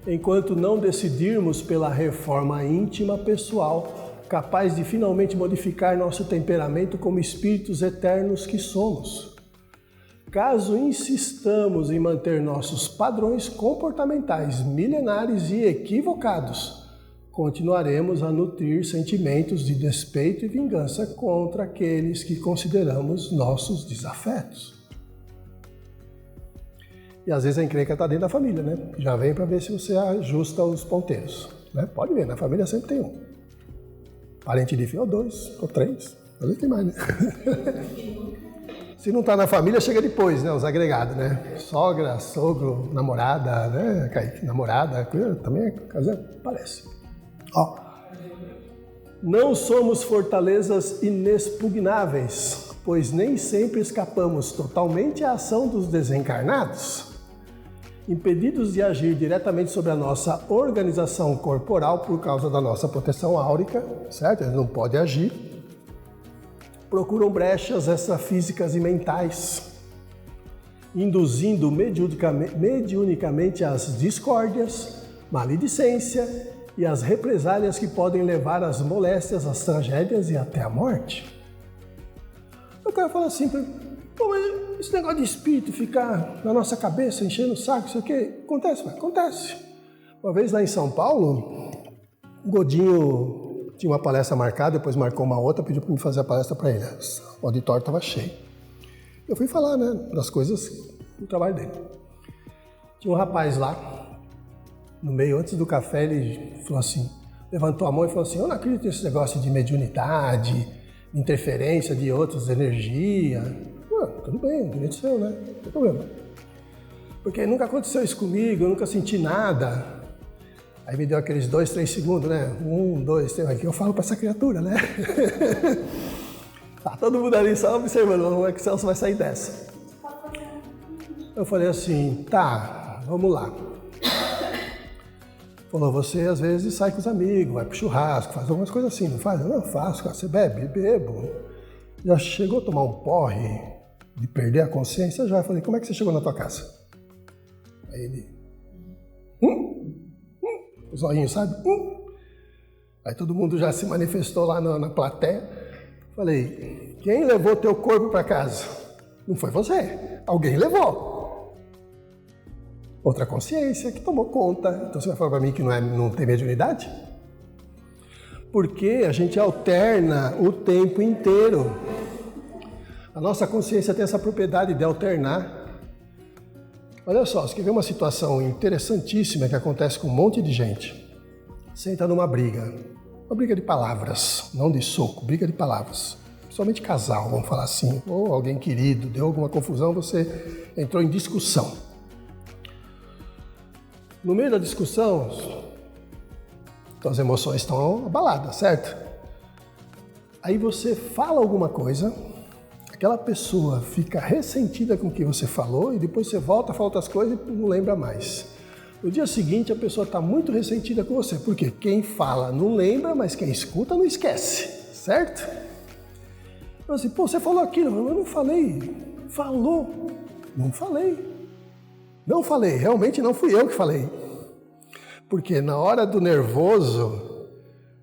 Enquanto não decidirmos pela reforma íntima pessoal, capaz de finalmente modificar nosso temperamento como espíritos eternos que somos. caso insistamos em manter nossos padrões comportamentais milenares e equivocados, continuaremos a nutrir sentimentos de despeito e vingança contra aqueles que consideramos nossos desafetos. E às vezes a encrenca está dentro da família, né? Já vem para ver se você ajusta os ponteiros. Né? Pode ver, na família sempre tem um. Parente de filho, ou 2, ou 3. Às vezes tem mais, né? Se não está na família, chega depois, né? Os agregados, né? Sogra, sogro, namorada, né? Namorada, também aparece. Ó. Não somos fortalezas inexpugnáveis, pois nem sempre escapamos totalmente à ação dos desencarnados. Impedidos de agir diretamente sobre a nossa organização corporal por causa da nossa proteção áurica, certo? Eles não podem agir. Procuram brechas extrafísicas e mentais, induzindo mediunicamente as discórdias, maledicência e as represálias que podem levar às moléstias, às tragédias e até à morte. O cara fala assim, pô, mas esse negócio de espírito ficar na nossa cabeça, enchendo o saco, isso aqui, acontece? Acontece. Uma vez lá em São Paulo, o Godinho tinha uma palestra marcada, depois marcou uma outra, pediu para me fazer a palestra para ele. O auditório estava cheio. Eu fui falar, né, das coisas do trabalho dele. Tinha um rapaz lá, no meio, antes do café, ele falou assim, levantou a mão e falou assim, eu não acredito nesse negócio de mediunidade, interferência de outras energias. Tudo bem, direito seu, né? Não tem problema. Porque nunca aconteceu isso comigo, eu nunca senti nada. Aí me deu aqueles 2, 3 segundos, né? 1, 2, 3, aqui eu falo para essa criatura, né? Tá todo mundo ali só observando, como é que o Celso vai sair dessa. Eu falei assim, tá, vamos lá. Falou, você às vezes sai com os amigos, vai pro churrasco, faz algumas coisas assim, não faz? Eu não faço, cara. Você bebe? Bebo. Já chegou a tomar um porre de perder a consciência? Já. Eu falei, como é que você chegou na tua casa? Aí ele, os olhinhos, sabe? Aí todo mundo já se manifestou lá na plateia. Falei, quem levou teu corpo para casa? Não foi você, alguém levou. Outra consciência que tomou conta. Então você vai falar para mim que não tem mediunidade? Porque a gente alterna o tempo inteiro. A nossa consciência tem essa propriedade de alternar. Olha só, você quer ver uma situação interessantíssima que acontece com um monte de gente. Você entra numa briga. Uma briga de palavras, não de soco, briga de palavras. Principalmente casal, vamos falar assim. Ou alguém querido, deu alguma confusão, você entrou em discussão. No meio da discussão, as emoções estão abaladas, certo? Aí você fala alguma coisa, aquela pessoa fica ressentida com o que você falou e depois você volta, fala outras coisas e não lembra mais. No dia seguinte, a pessoa está muito ressentida com você, porque quem fala não lembra, mas quem escuta não esquece, certo? Então assim, pô, você falou aquilo, eu não falei. Falou, não falei. Não falei, realmente não fui eu que falei. Porque na hora do nervoso,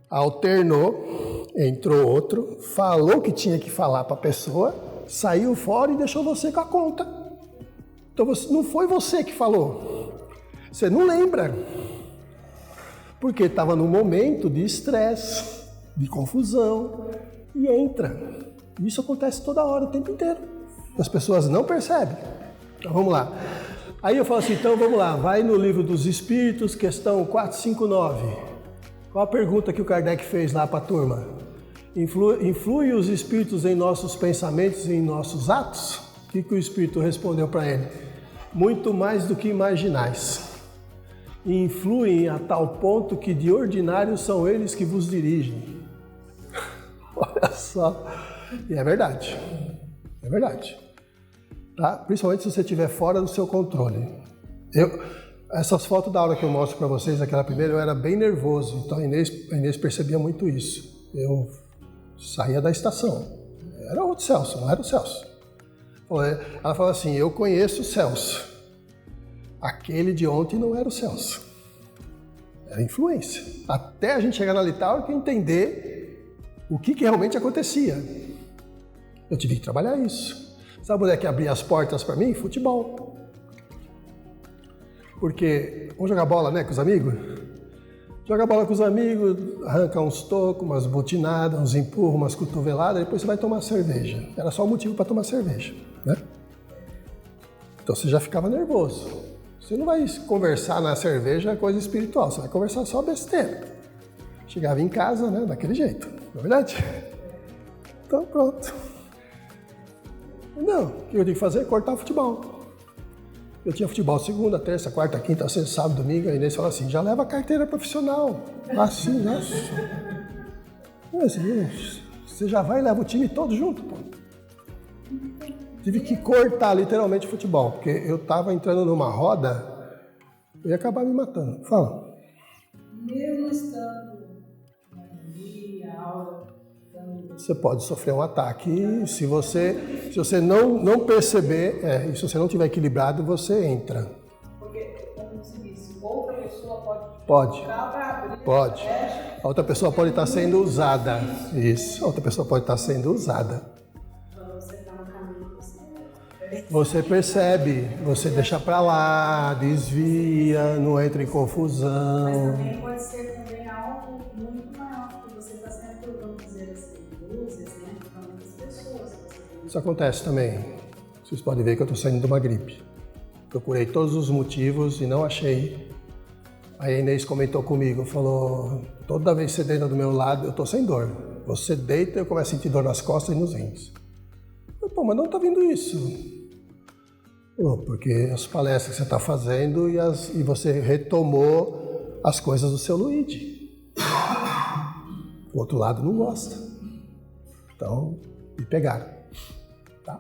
alternou, entrou outro, falou o que tinha que falar para a pessoa, saiu fora e deixou você com a conta. Então não foi você que falou. Você não lembra. Porque estava num momento de estresse, de confusão, e entra. Isso acontece toda hora, o tempo inteiro. As pessoas não percebem. Então vamos lá. Aí eu falo assim, então vamos lá, vai no Livro dos Espíritos, questão 459. Qual a pergunta que o Kardec fez lá para a turma? Influem os espíritos em nossos pensamentos e em nossos atos? O que o espírito respondeu para ele? Muito mais do que imaginais. E influem a tal ponto que de ordinário são eles que vos dirigem. Olha só. E é verdade. É verdade. Tá? Principalmente se você estiver fora do seu controle. Essas fotos da aula que eu mostro para vocês, aquela primeira, eu era bem nervoso, então a Inês percebia muito isso. Eu saía da estação, era outro Celso, não era o Celso. Ela falou assim, eu conheço o Celso, aquele de ontem não era o Celso, era influência. Até a gente chegar na Litaura e entender o que realmente acontecia. Eu tive que trabalhar isso. Sabe onde é que abria as portas para mim? Futebol. Porque vamos jogar bola, né, com os amigos? Joga bola com os amigos, arranca uns tocos, umas botinadas, uns empurros, umas cotoveladas, depois você vai tomar cerveja. Era só o motivo para tomar cerveja, né? Então você já ficava nervoso. Você não vai conversar na cerveja coisa espiritual, você vai conversar só besteira. Chegava em casa, né, daquele jeito, não é verdade? Então pronto. Não, o que eu tinha que fazer? Cortar o futebol. Eu tinha futebol segunda, terça, quarta, quinta, sexta, sábado, domingo, aí eles falaram assim, já leva a carteira profissional. Assim, nossa. Você já vai e leva o time todo junto, pô. Tive que cortar literalmente o futebol, porque eu estava entrando numa roda, eu ia acabar me matando. Fala. Mesmo estando na academia, aula, você pode sofrer um ataque se você não perceber, e se você não estiver equilibrado, você entra. Porque, como se disse, outra pessoa Pode. abrir Pode. a brecha. A outra pessoa pode estar sendo usada. Isso. A outra pessoa pode estar sendo usada. Quando você está no caminho, Você percebe, você deixa pra lá, desvia, não entra em confusão. Mas também pode ser também algo muito maior, porque você está sendo, vamos dizer assim, luzes, né, para muitas pessoas. Isso acontece também. Vocês podem ver que eu estou saindo de uma gripe. Procurei todos os motivos e não achei. Aí a Inês comentou comigo, falou, toda vez que você deita do meu lado, eu estou sem dor. Você deita e eu começo a sentir dor nas costas e nos rins. Eu, pô, mas não está vindo isso. Pô, porque as palestras que você está fazendo e você retomou as coisas do seu Luigi. O outro lado não gosta. Então, me pegaram. Tá?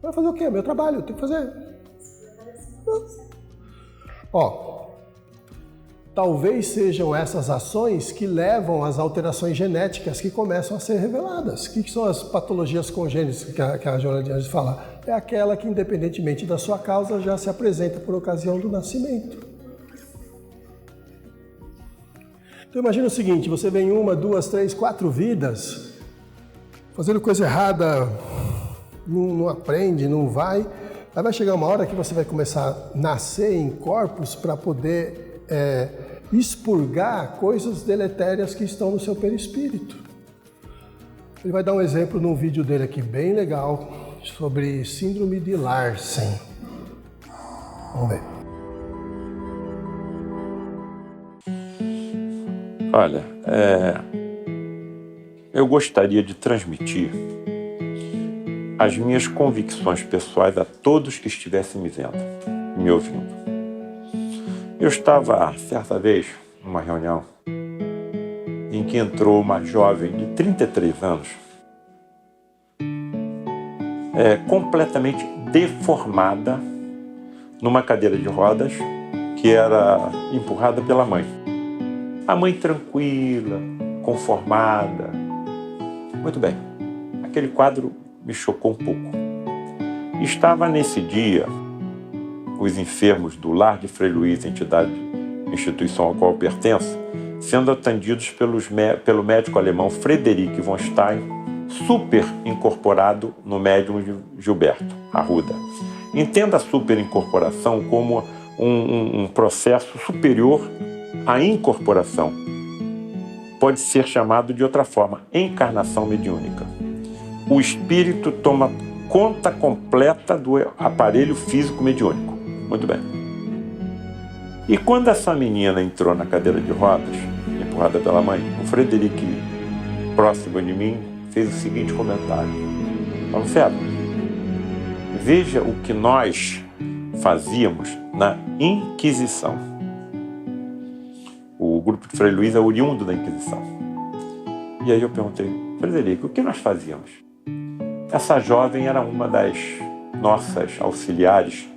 Vai fazer o quê? Meu trabalho, eu tenho que fazer. Ó, talvez sejam essas ações que levam às alterações genéticas que começam a ser reveladas. O que são as patologias congênitas que a Joana de Anjos fala? É aquela que, independentemente da sua causa, já se apresenta por ocasião do nascimento. Então imagina o seguinte, você vem 1, 2, 3, 4 vidas, fazendo coisa errada, não aprende, não vai. Aí vai chegar uma hora que você vai começar a nascer em corpos para poder expurgar coisas deletérias que estão no seu perispírito. Ele vai dar um exemplo num vídeo dele aqui bem legal sobre síndrome de Larsen. Vamos ver. Olha, eu gostaria de transmitir as minhas convicções pessoais a todos que estivessem me ouvindo. Eu estava, certa vez, numa reunião em que entrou uma jovem de 33 anos, completamente deformada, numa cadeira de rodas que era empurrada pela mãe. A mãe tranquila, conformada. Muito bem, aquele quadro me chocou um pouco. Estava nesse dia os enfermos do Lar de Frei Luiz, instituição ao qual eu pertenço, sendo atendidos pelo médico alemão Frederic von Stein, super incorporado no médium Gilberto Arruda. Entenda a super incorporação como um processo superior à incorporação. Pode ser chamado de outra forma, encarnação mediúnica. O espírito toma conta completa do aparelho físico mediúnico. Muito bem. E quando essa menina entrou na cadeira de rodas, empurrada pela mãe, o Frederic, próximo de mim, fez o seguinte comentário. Falou, Fero, veja o que nós fazíamos na Inquisição. O grupo de Frei Luiz é oriundo da Inquisição. E aí eu perguntei, Frederic, o que nós fazíamos? Essa jovem era uma das nossas auxiliares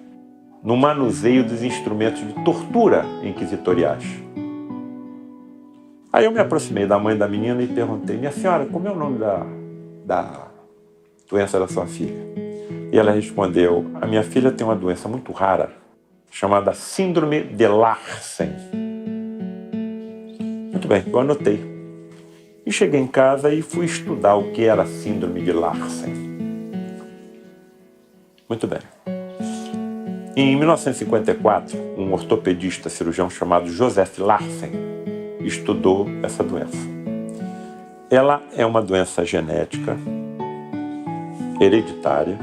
no manuseio dos instrumentos de tortura inquisitoriais. Aí eu me aproximei da mãe da menina e perguntei, minha senhora, como é o nome da doença da sua filha? E ela respondeu, a minha filha tem uma doença muito rara, chamada síndrome de Larsen. Muito bem, eu anotei. E cheguei em casa e fui estudar o que era a síndrome de Larsen. Muito bem. Em 1954, um ortopedista cirurgião chamado Joseph Larsen estudou essa doença. Ela é uma doença genética, hereditária,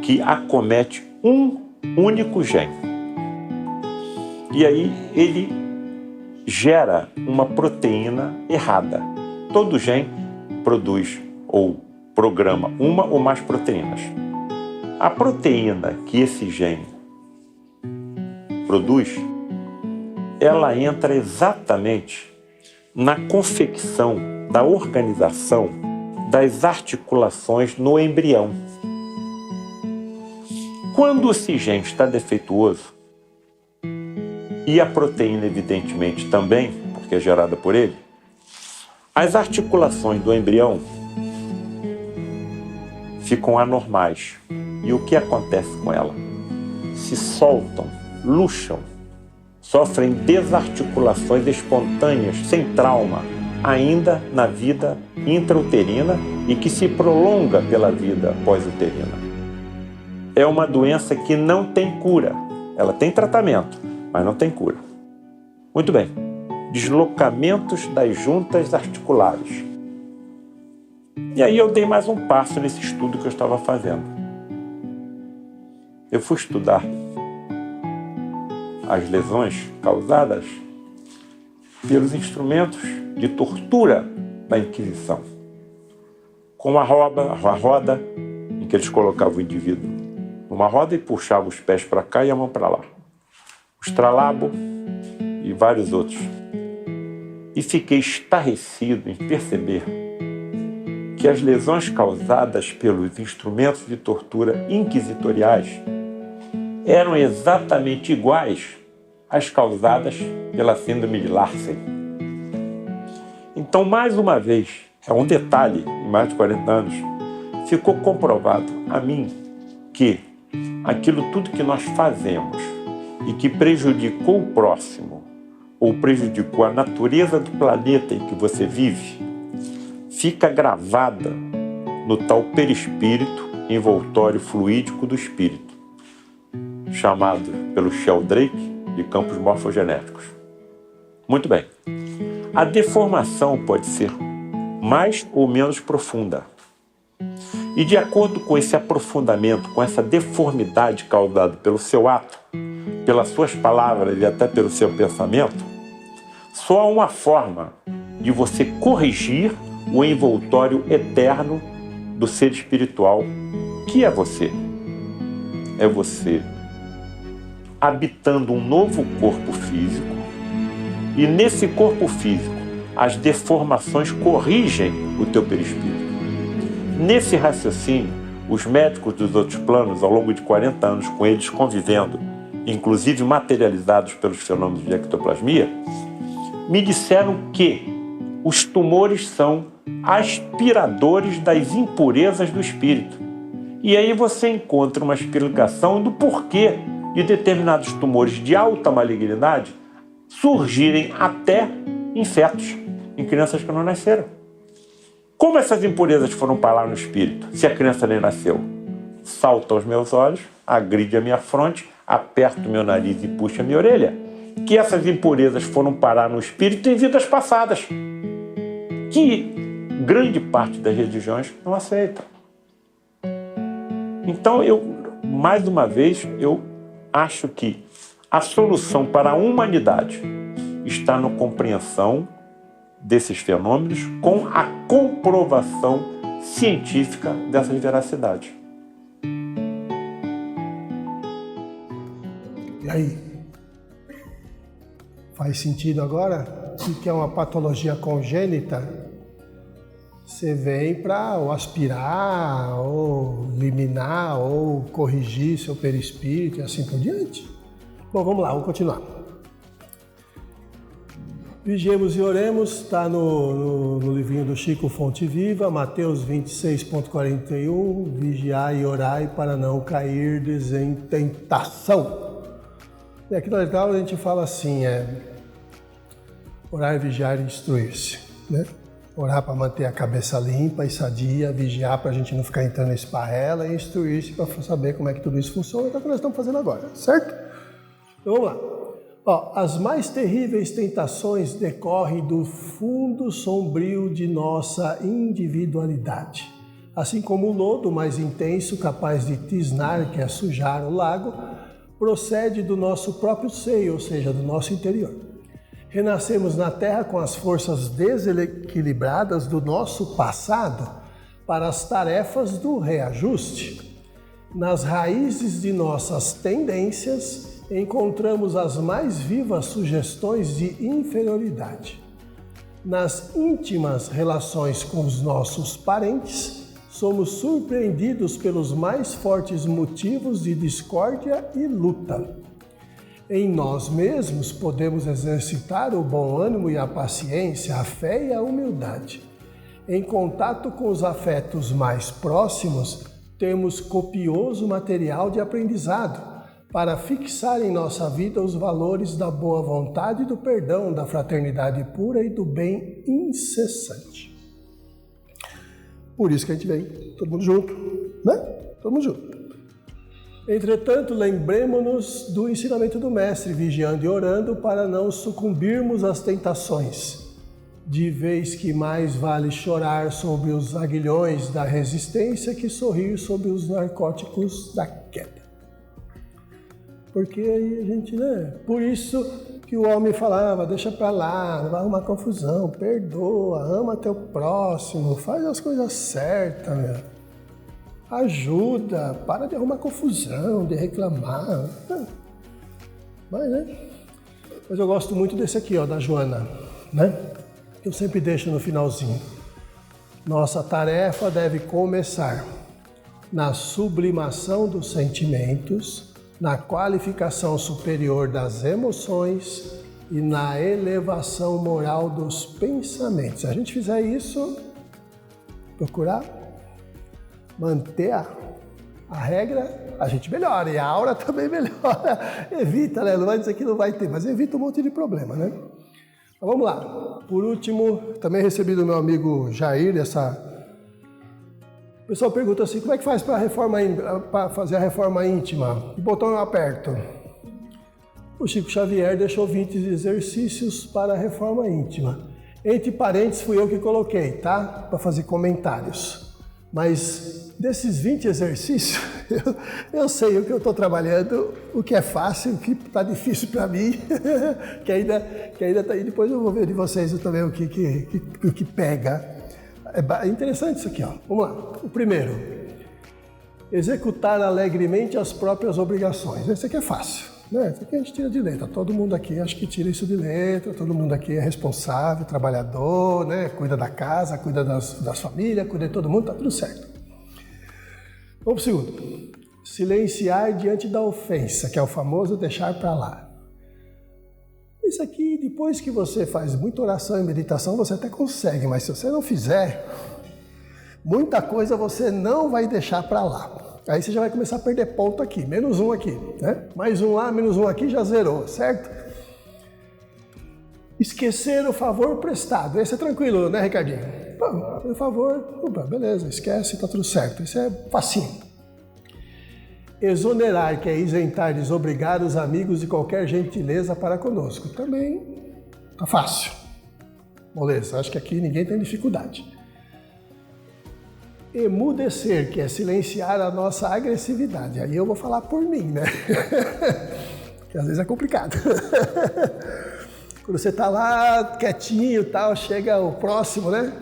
que acomete um único gene. E aí ele gera uma proteína errada. Todo gene produz ou programa uma ou mais proteínas. A proteína que esse gene produz, ela entra exatamente na confecção da organização das articulações no embrião. Quando esse gene está defeituoso, e a proteína evidentemente também, porque é gerada por ele, as articulações do embrião ficam anormais. E o que acontece com ela? Se soltam, luxam, sofrem desarticulações espontâneas, sem trauma, ainda na vida intrauterina e que se prolonga pela vida pós-uterina. É uma doença que não tem cura. Ela tem tratamento, mas não tem cura. Muito bem. Deslocamentos das juntas articulares. E aí eu dei mais um passo nesse estudo que eu estava fazendo. Eu fui estudar as lesões causadas pelos instrumentos de tortura da Inquisição. Com a roda em que eles colocavam o indivíduo numa roda e puxavam os pés para cá e a mão para lá. O estralabo e vários outros. E fiquei estarrecido em perceber que as lesões causadas pelos instrumentos de tortura inquisitoriais eram exatamente iguais às causadas pela síndrome de Larsen. Então, mais uma vez, é um detalhe, em mais de 40 anos, ficou comprovado a mim que aquilo tudo que nós fazemos e que prejudicou o próximo ou prejudicou a natureza do planeta em que você vive, fica gravada no tal perispírito envoltório fluídico do espírito, chamado pelo Sheldrake de campos morfogenéticos. Muito bem. A deformação pode ser mais ou menos profunda. E de acordo com esse aprofundamento, com essa deformidade causada pelo seu ato, pelas suas palavras e até pelo seu pensamento, só há uma forma de você corrigir o envoltório eterno do ser espiritual, que é você. É você habitando um novo corpo físico, e nesse corpo físico as deformações corrigem o teu perispírito. Nesse raciocínio, os médicos dos outros planos, ao longo de 40 anos com eles convivendo, inclusive materializados pelos fenômenos de ectoplasmia, me disseram que os tumores são aspiradores das impurezas do espírito. E aí você encontra uma explicação do porquê de determinados tumores de alta malignidade surgirem até em fetos, em crianças que não nasceram. Como essas impurezas foram parar no espírito, se a criança nem nasceu? Salta aos meus olhos, agride a minha fronte, aperta o meu nariz e puxa a minha orelha. Que essas impurezas foram parar no espírito em vidas passadas, que grande parte das religiões não aceita. Então, mais uma vez, eu acho que a solução para a humanidade está na compreensão desses fenômenos com a comprovação científica dessas veracidades. E aí? Faz sentido agora? Se que é uma patologia congênita, você vem para ou aspirar, ou eliminar, ou corrigir seu perispírito e assim por diante. Bom, vamos lá, vamos continuar. Vigiemos e oremos, está no livrinho do Chico Fonte Viva, Mateus 26.41, vigiai e orai para não cairdes em tentação. E aqui na letra a gente fala assim, orar, vigiar e instruir-se, né? Orar para manter a cabeça limpa e sadia, vigiar para a gente não ficar entrando em esparrela e instruir-se para saber como é que tudo isso funciona, então é o que nós estamos fazendo agora, certo? Então vamos lá. As mais terríveis tentações decorrem do fundo sombrio de nossa individualidade. Assim como o lodo mais intenso, capaz de tisnar, que é sujar o lago, procede do nosso próprio seio, ou seja, do nosso interior. Renascemos na Terra com as forças desequilibradas do nosso passado para as tarefas do reajuste. Nas raízes de nossas tendências, encontramos as mais vivas sugestões de inferioridade. Nas íntimas relações com os nossos parentes, somos surpreendidos pelos mais fortes motivos de discórdia e luta. Em nós mesmos podemos exercitar o bom ânimo e a paciência, a fé e a humildade. Em contato com os afetos mais próximos, temos copioso material de aprendizado para fixar em nossa vida os valores da boa vontade, do perdão, da fraternidade pura e do bem incessante. Por isso que a gente vem todo mundo junto, né? Todo mundo junto. Entretanto, lembremos-nos do ensinamento do Mestre, vigiando e orando para não sucumbirmos às tentações, de vez que mais vale chorar sobre os aguilhões da resistência que sorrir sobre os narcóticos da queda. Porque aí a gente, né? Por isso que o homem falava, deixa pra lá, não vai arrumar confusão, perdoa, ama teu próximo, faz as coisas certas, meu. Ajuda, para de arrumar confusão, de reclamar. Mas eu gosto muito desse aqui, ó, da Joana, né? Que eu sempre deixo no finalzinho. Nossa tarefa deve começar na sublimação dos sentimentos, na qualificação superior das emoções e na elevação moral dos pensamentos. Se a gente fizer isso, procurar manter a regra, a gente melhora, e a aura também melhora. Evita, né? Não vai dizer que não vai ter, mas evita um monte de problema, né? Mas vamos lá. Por último, também recebi do meu amigo Jair O pessoal pergunta assim, como é que faz para fazer a reforma íntima? Que botão eu aperto? O Chico Xavier deixou 20 exercícios para a reforma íntima. Entre parênteses, fui eu que coloquei, tá? Para fazer comentários. Mas desses 20 exercícios, eu sei o que eu estou trabalhando, o que é fácil, o que está difícil para mim, que ainda tá aí. Depois eu vou ver de vocês também o que pega. É interessante isso aqui, ó. Vamos lá. O primeiro, executar alegremente as próprias obrigações. Esse aqui é fácil, né? Esse aqui a gente tira de letra. Todo mundo aqui acho que tira isso de letra, todo mundo aqui é responsável, trabalhador, né? Cuida da casa, cuida das famílias, cuida de todo mundo, tá tudo certo. Vamos pro segundo. Silenciar diante da ofensa, que é o famoso deixar para lá. Isso aqui, depois que você faz muita oração e meditação, você até consegue, mas se você não fizer, muita coisa você não vai deixar para lá. Aí você já vai começar a perder ponto aqui, menos um aqui, né? Mais um lá, menos um aqui, já zerou, certo? Esquecer o favor prestado. Esse é tranquilo, né, Ricardinho? Por favor, opa, beleza, esquece, tá tudo certo. Isso é facinho. Exonerar, que é isentar, desobrigar os amigos de qualquer gentileza para conosco. Também tá fácil. Beleza, acho que aqui ninguém tem dificuldade. Emudecer, que é silenciar a nossa agressividade. Aí eu vou falar por mim, né? Que às vezes é complicado. Quando você tá lá quietinho e tal, chega o próximo, né?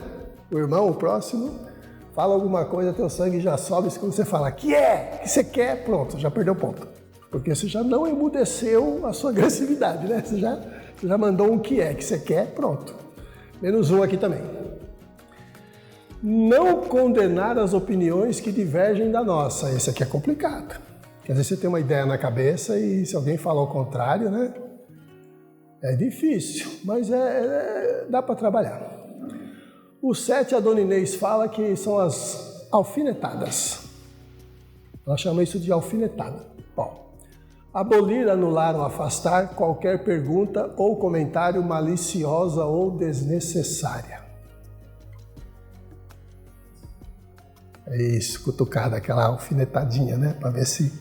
O irmão, o próximo, fala alguma coisa, teu sangue já sobe. Quando você fala, que você quer? Pronto, já perdeu ponto. Porque você já não emudeceu a sua agressividade, né? Você já mandou um que você quer, pronto. Menos um aqui também. Não condenar as opiniões que divergem da nossa. Esse aqui é complicado. Porque às vezes você tem uma ideia na cabeça e se alguém falar o contrário, né? É difícil, mas dá para trabalhar. O 7, a Dona Inês fala que são as alfinetadas. Ela chama isso de alfinetada. Bom, abolir, anular ou afastar qualquer pergunta ou comentário maliciosa ou desnecessária. É isso, cutucada, aquela alfinetadinha, né? Para ver se...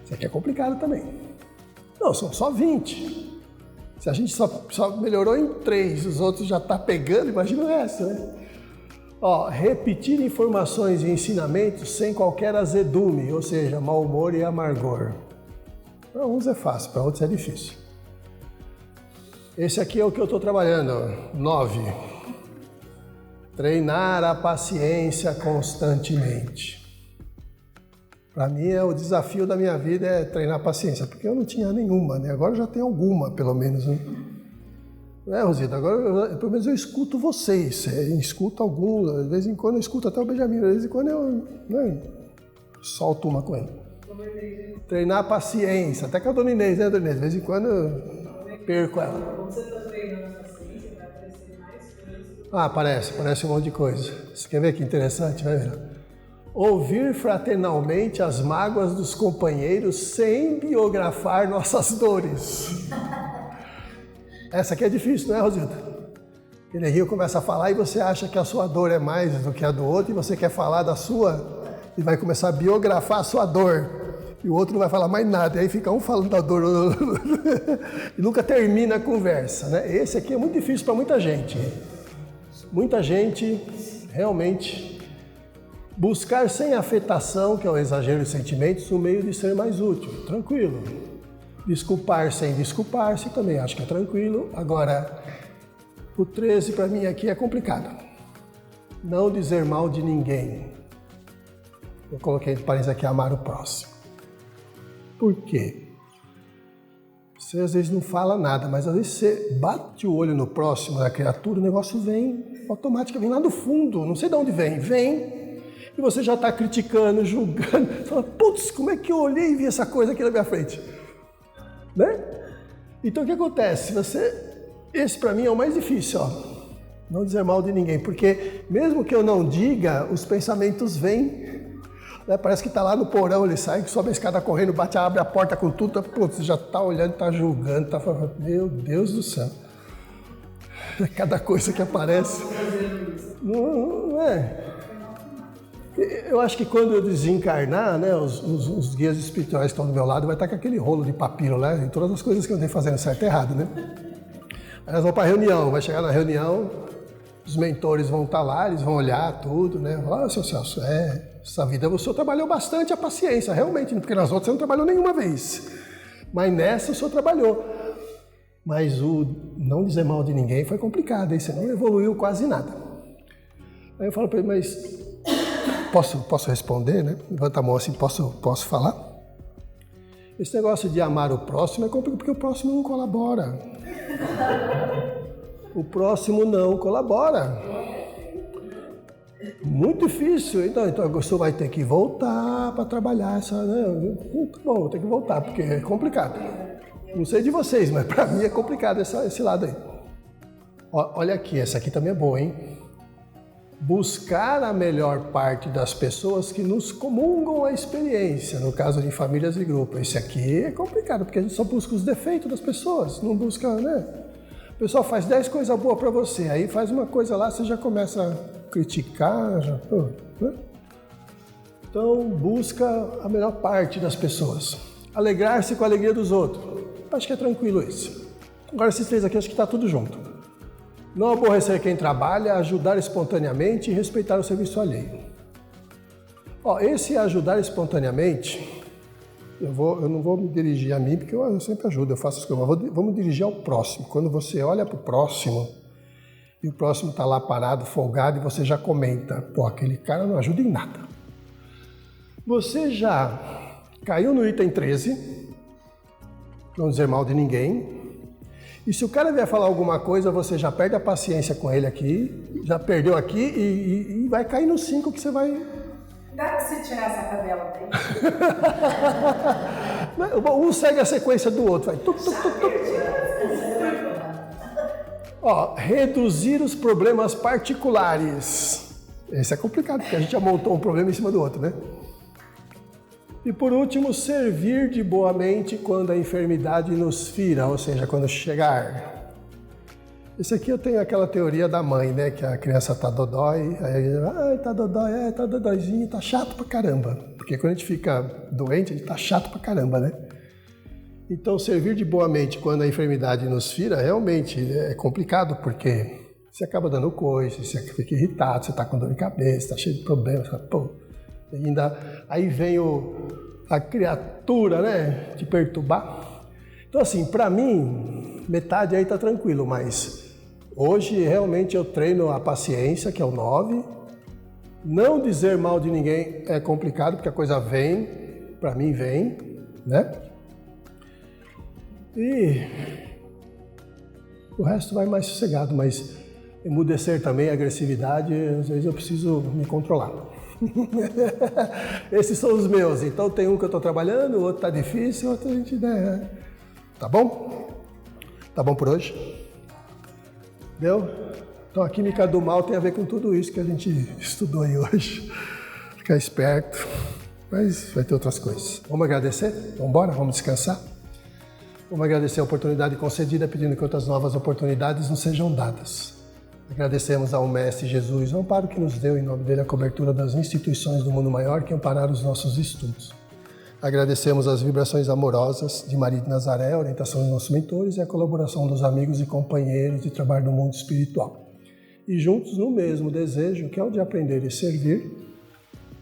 Isso aqui é complicado também. Não, são só 20. Se a gente só melhorou em 3, os outros já tá pegando, imagina essa, né? Ó, repetir informações e ensinamentos sem qualquer azedume, ou seja, mau humor e amargor. Para uns é fácil, para outros é difícil. Esse aqui é o que eu estou trabalhando, 9. Treinar a paciência constantemente. Para mim, o desafio da minha vida é treinar a paciência, porque eu não tinha nenhuma, né? Agora eu já tenho alguma, pelo menos, né? Rosita, agora pelo menos eu escuto vocês, escuto alguns, de vez em quando eu escuto até o Benjamin, de vez em quando eu solto uma com ele. Treinar a paciência, até com a Dona Inês, né, Dona Inês? De vez em quando eu perco ela. Quando você está treinando a paciência, vai aparecer mais coisas. Aparece um monte de coisa. Você quer ver que interessante? Vai ver. Ouvir fraternalmente as mágoas dos companheiros sem biografar nossas dores. Essa aqui é difícil, não é, Rosita? Aquele rio começa a falar e você acha que a sua dor é mais do que a do outro e você quer falar da sua e vai começar a biografar a sua dor. E o outro não vai falar mais nada. E aí fica um falando da dor e nunca termina a conversa, né? Esse aqui é muito difícil para muita gente. Muita gente realmente buscar sem afetação, que é o exagero de sentimentos, o meio de ser mais útil. Tranquilo. Desculpar sem desculpar-se, também acho que é tranquilo. Agora, o 13 para mim aqui é complicado. Não dizer mal de ninguém. Eu coloquei entre parênteses aqui, amar o próximo. Por quê? Você às vezes não fala nada, mas às vezes você bate o olho no próximo da criatura, o negócio vem automaticamente, vem lá do fundo, não sei de onde vem. E você já está criticando, julgando. Fala, putz, como é que eu olhei e vi essa coisa aqui na minha frente? Né? Então o que acontece? Esse para mim é o mais difícil, ó. Não dizer mal de ninguém, porque mesmo que eu não diga, os pensamentos vêm, né? Parece que está lá no porão, ele sai, sobe a escada correndo, abre a porta com tudo, você já está olhando, está julgando, está falando, meu Deus do céu. Cada coisa que aparece. Não é. Eu acho que quando eu desencarnar, né, os guias espirituais que estão do meu lado vai estar com aquele rolo de papiro lá, e todas as coisas que eu andei fazendo certo e errado, né? Aí nós vamos para a reunião, vai chegar na reunião, os mentores vão estar lá, eles vão olhar tudo, né? Olha, seu Celso, essa vida o senhor trabalhou bastante a paciência, realmente, porque nas outras você não trabalhou nenhuma vez. Mas nessa o senhor trabalhou. Mas o não dizer mal de ninguém foi complicado, aí você não evoluiu quase nada. Aí eu falo para ele, mas... Posso responder, né? Levanta a mão assim, posso falar? Esse negócio de amar o próximo é complicado porque o próximo não colabora. O próximo não colabora. Muito difícil. Então a pessoa vai ter que voltar para trabalhar essa, né? Bom, vou ter que voltar porque é complicado. Não sei de vocês, mas para mim é complicado esse lado aí. Olha aqui, essa aqui também é boa, hein? Buscar a melhor parte das pessoas que nos comungam a experiência, no caso de famílias e grupos. Esse aqui é complicado, porque a gente só busca os defeitos das pessoas, não busca, né? O pessoal faz 10 coisas boas para você, aí faz uma coisa lá, você já começa a criticar, né? Então, busca a melhor parte das pessoas. Alegrar-se com a alegria dos outros. Acho que é tranquilo isso. Agora, esses 3 aqui, acho que está tudo junto. Não aborrecer quem trabalha, ajudar espontaneamente e respeitar o serviço alheio. Esse ajudar espontaneamente, eu não vou me dirigir a mim, porque eu sempre ajudo, eu faço as coisas, mas vou me dirigir ao próximo. Quando você olha para o próximo, e o próximo está lá parado, folgado, e você já comenta, aquele cara não ajuda em nada. Você já caiu no item 13, não dizer mal de ninguém. E se o cara vier falar alguma coisa, você já perde a paciência com ele aqui, já perdeu aqui e vai cair no 5 que você vai... Dá pra você tirar essa tabela daí? Um segue a sequência do outro, vai tuc, tuc, tuc, tuc. Reduzir os problemas particulares. Esse é complicado, porque a gente já montou um problema em cima do outro, né? E por último, servir de boa mente quando a enfermidade nos fira, ou seja, quando chegar. Esse aqui eu tenho aquela teoria da mãe, né? Que a criança tá dodói, aí tá dodói, tá dodóizinho, tá chato pra caramba. Porque quando a gente fica doente, a gente tá chato pra caramba, né? Então, servir de boa mente quando a enfermidade nos fira, realmente é complicado, porque você acaba dando coisa, você fica irritado, você tá com dor de cabeça, tá cheio de problemas, pô. Aí vem a criatura, né? Te perturbar. Então, assim, pra mim, metade aí tá tranquilo, mas hoje, realmente, eu treino a paciência, que é o 9. Não dizer mal de ninguém é complicado, porque a coisa vem, para mim vem, né? E o resto vai mais sossegado, mas emudecer também, agressividade, às vezes eu preciso me controlar. Esses são os meus, então tem um que eu estou trabalhando, o outro tá difícil, o outro a gente... Né? Tá bom? Tá bom por hoje? Deu? Então a química do mal tem a ver com tudo isso que a gente estudou aí hoje. Ficar esperto, mas vai ter outras coisas. Vamos agradecer? Vamos embora? Vamos descansar? Vamos agradecer a oportunidade concedida, pedindo que outras novas oportunidades nos sejam dadas. Agradecemos ao Mestre Jesus, o amparo que nos deu, em nome dele, a cobertura das instituições do mundo maior que ampararam os nossos estudos. Agradecemos as vibrações amorosas de Maria de Nazaré, a orientação dos nossos mentores e a colaboração dos amigos e companheiros de trabalho do mundo espiritual. E juntos, no mesmo desejo, que é o de aprender e servir,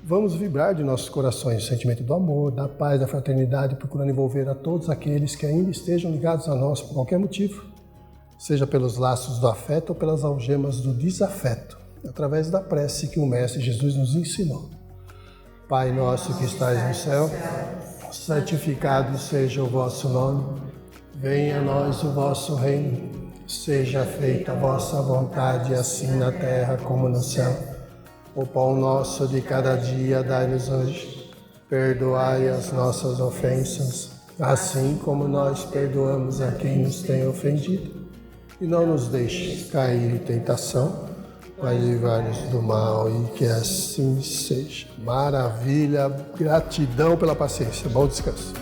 vamos vibrar de nossos corações o sentimento do amor, da paz, da fraternidade, procurando envolver a todos aqueles que ainda estejam ligados a nós por qualquer motivo, seja pelos laços do afeto ou pelas algemas do desafeto, através da prece que o Mestre Jesus nos ensinou. Pai nosso que estais no céu, santificado seja o vosso nome, venha a nós o vosso reino, seja feita a vossa vontade, assim na terra como no céu. O pão nosso de cada dia dai-nos hoje, perdoai as nossas ofensas, assim como nós perdoamos a quem nos tem ofendido. E não nos deixe cair em tentação, mas livrai-nos do mal, e que assim seja. Maravilha, gratidão pela paciência. Bom descanso.